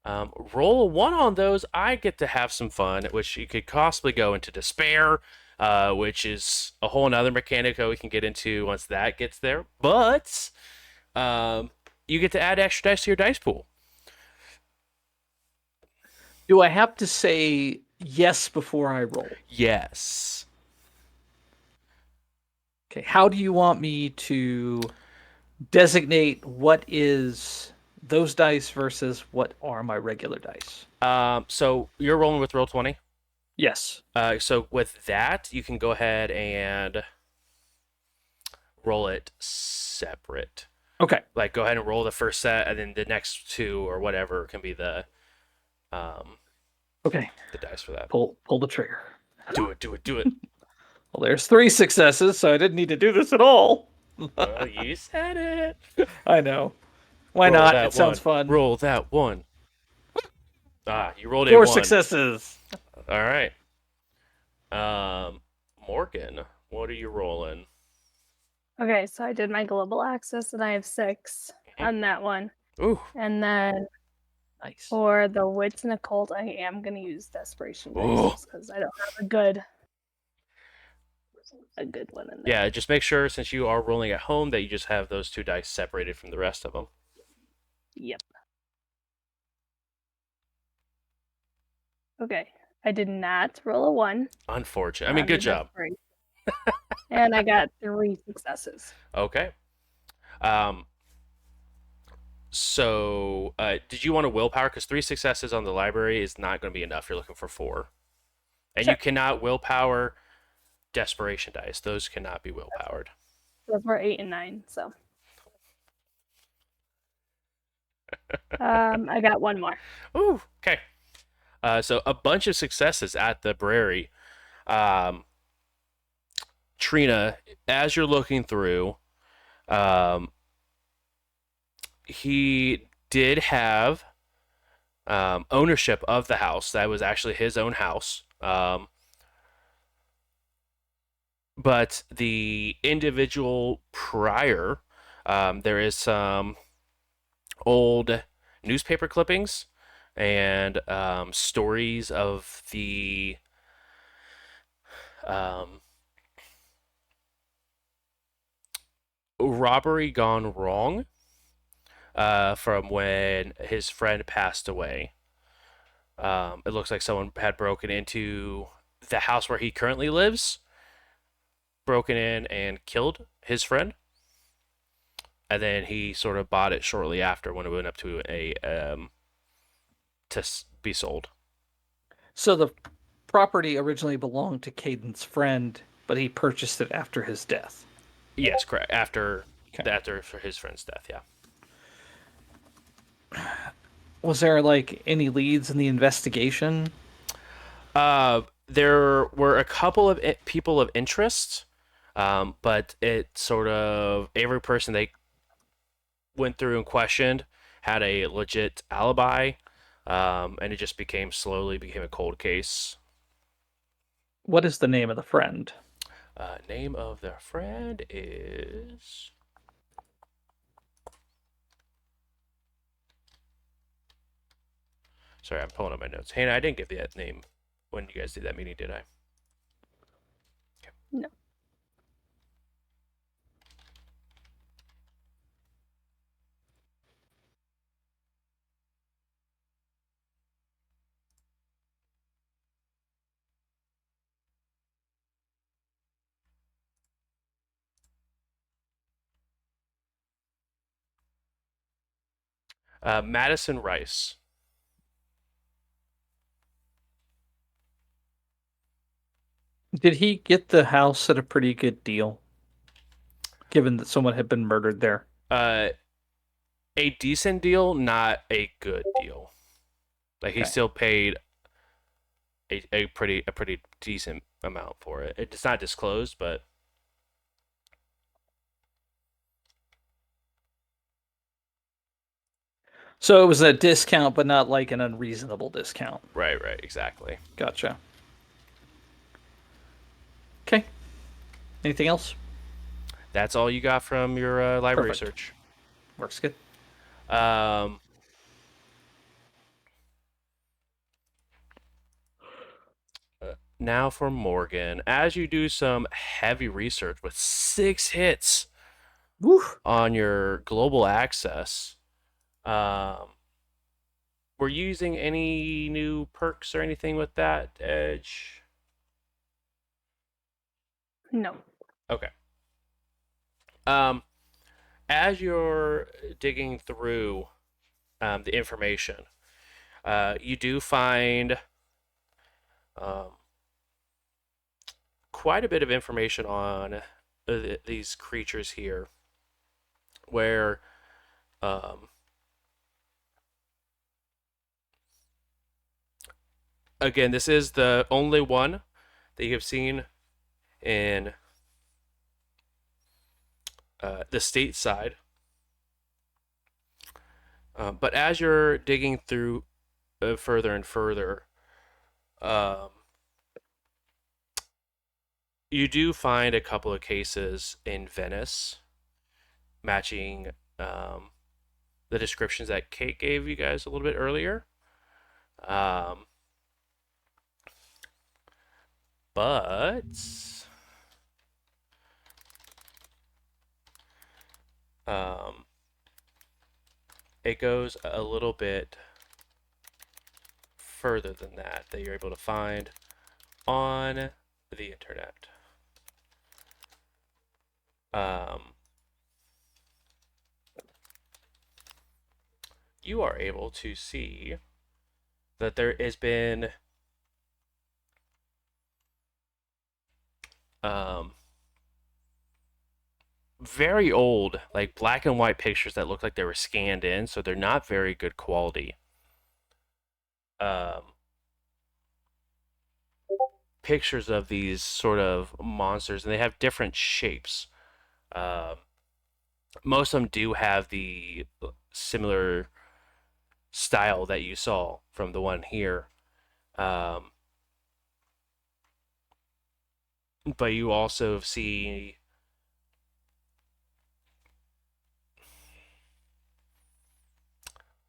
roll a 1 on those, I get to have some fun, which you could possibly go into despair, which is a whole nother mechanic that we can get into once that gets there. But you get to add extra dice to your dice pool. Do I have to say yes before I roll? Yes. Okay, how do you want me to designate what is those dice versus what are my regular dice? So you're rolling with roll 20. Yes. So with that, you can go ahead and roll it separate. Okay. Like go ahead and roll the first set, and then the next 2 or whatever can be the Okay. the dice for that. Pull the trigger. Do it. Well, there's 3 successes, so I didn't need to do this at all. Well, you said it. I know. Why Roll not? that It sounds one. fun. Roll that 1. You rolled a 4 1. successes. All right. Morgan, what are you rolling? Okay, so I did my global access and I have 6 on that one. Ooh. And then Nice. for the wits and occult, I am gonna use desperation Ooh. dice because I don't have a good a good one in there. Yeah, just make sure since you are rolling at home that you just have those 2 dice separated from the rest of them. Yep. Okay. I did not roll a 1. Unfortunate. I mean, on the good job. desperation. And I got 3 successes. Okay. Um, so, did you want a willpower? Because 3 successes on the library is not going to be enough. You're looking for 4. And Sure. you cannot willpower desperation dice. Those cannot be willpowered. Those were 8 and 9, so. I got 1 more. Ooh, okay. So a bunch of successes at the Brary. Trina, as you're looking through, um, he did have ownership of the house. That was actually his own house. But the individual prior, there is some old newspaper clippings and stories of the robbery gone wrong from when his friend passed away. It looks like someone had broken into the house where he currently lives, broken in and killed his friend. And then he sort of bought it shortly after when it went up to a to be sold. So the property originally belonged to Caden's friend, but he purchased it after his death. Yes, correct. After Okay. for his friend's death, yeah. Was there like any leads in the investigation? There were a couple of people of interest, but it sort of every person they went through and questioned had a legit alibi, and it just slowly became a cold case. What is the name of the friend? Name of their friend is. Sorry, I'm pulling up my notes. Hannah, I didn't give that name when you guys did that meeting, did I? No. Madison Rice. Did he get the house at a pretty good deal, given that someone had been murdered there? A decent deal, not a good deal. Like he Okay. still paid a pretty decent amount for it. It's not disclosed, but So it was a discount, but not like an unreasonable discount. right, exactly. Gotcha. Okay. Anything else? That's all you got from your library Perfect. search. Works good. Um, Now for Morgan. As you do some heavy research with 6 hits Woo. on your global access, were you using any new perks or anything with that, Edge? No. Okay. Um, as you're digging through the information, you do find quite a bit of information on these creatures here, where again, this is the only one that you have seen in the state side. But as you're digging through further and further, you do find a couple of cases in Venice matching the descriptions that Kate gave you guys a little bit earlier. But Um, it goes a little bit further than that you're able to find on the internet. You are able to see that there has been um, very old, like black and white pictures that look like they were scanned in, so they're not very good quality. Um, Pictures of these sort of monsters, and they have different shapes. Um, most of them do have the similar style that you saw from the one here. Um, but you also see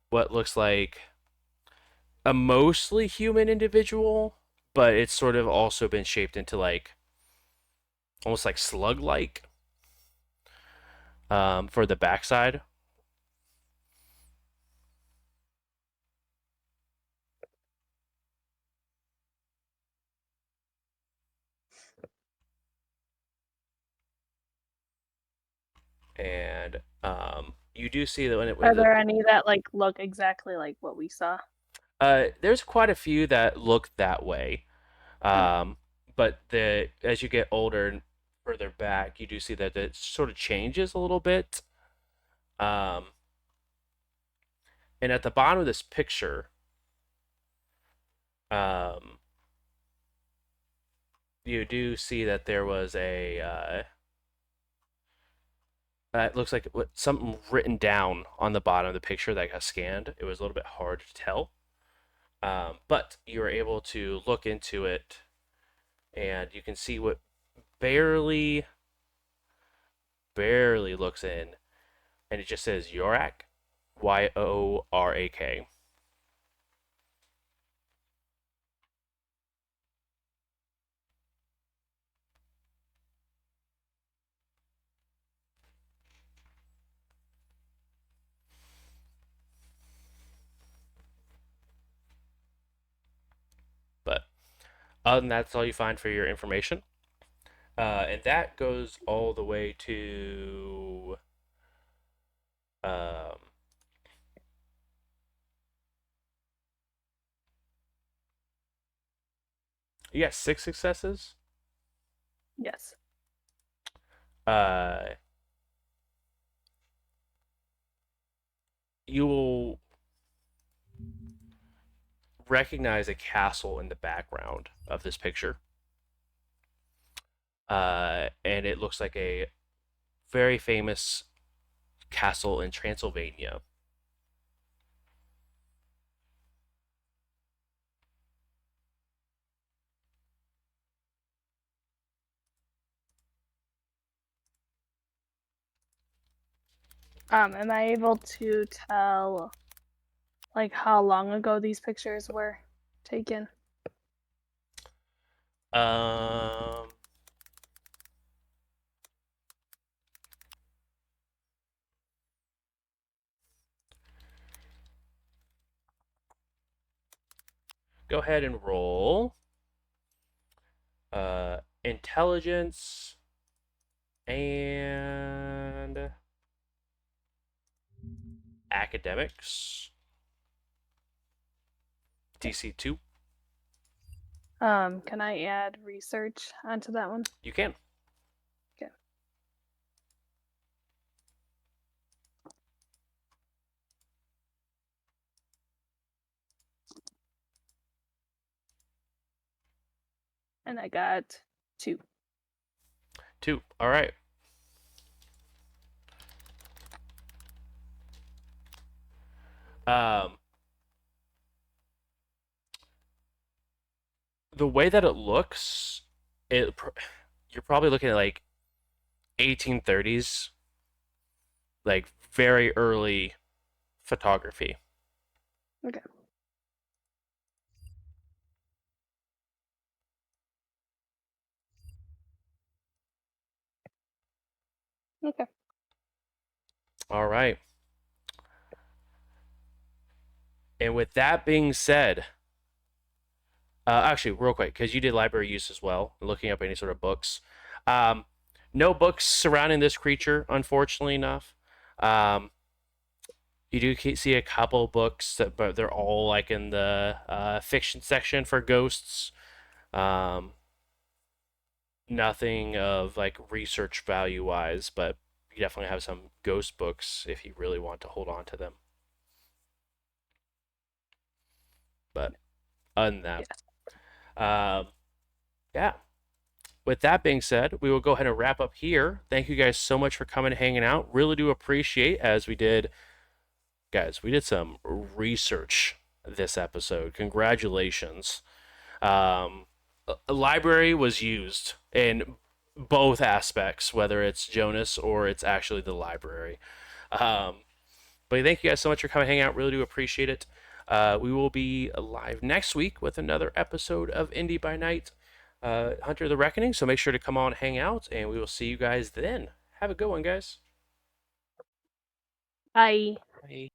what looks like a mostly human individual, but it's sort of also been shaped into like almost like slug like for the backside. And you do see that Are there any that like look exactly like what we saw? there's quite a few that look that way. But as you get older and further back, you do see that it sort of changes a little bit. Um, and at the bottom of this picture, um, you do see that there was it looks like something written down on the bottom of the picture that got scanned. It was a little bit hard to tell, but you were able to look into it, and you can see what barely, barely looks in, and it just says Yorak, Yorak. But other than that, that's all you find for your information. And that goes all the way to um, you got 6 successes. Yes. Uh, you will recognize a castle in the background of this picture. And it looks like a very famous castle in Transylvania. Am I able to tell like how long ago these pictures were taken? Um, Go ahead and roll intelligence and academics. DC 2. Can I add research onto that one? You can. Okay. And I got 2. 2. All right. Um, the way that it looks, it you're probably looking at like 1830s, like very early photography. Okay. Okay. All right. And with that being said, actually, real quick, because you did library use as well, looking up any sort of books. Um, no books surrounding this creature, unfortunately enough. You do see a couple books, but they're all like in the fiction section for ghosts. Um, nothing of like research value wise, but you definitely have some ghost books if you really want to hold on to them. But other than that, yeah. With that being said, we will go ahead and wrap up here. Thank you guys so much for coming and hanging out. Really do appreciate as we did, guys. We did some research this episode. Congratulations. A library was used in both aspects, whether it's Jonas or it's actually the library. Um, but thank you guys so much for coming hang out. Really do appreciate it. We will be live next week with another episode of Indy by Night, Hunter the Reckoning. So make sure to come on, hang out, and we will see you guys then. Have a good one, guys. Bye. Bye.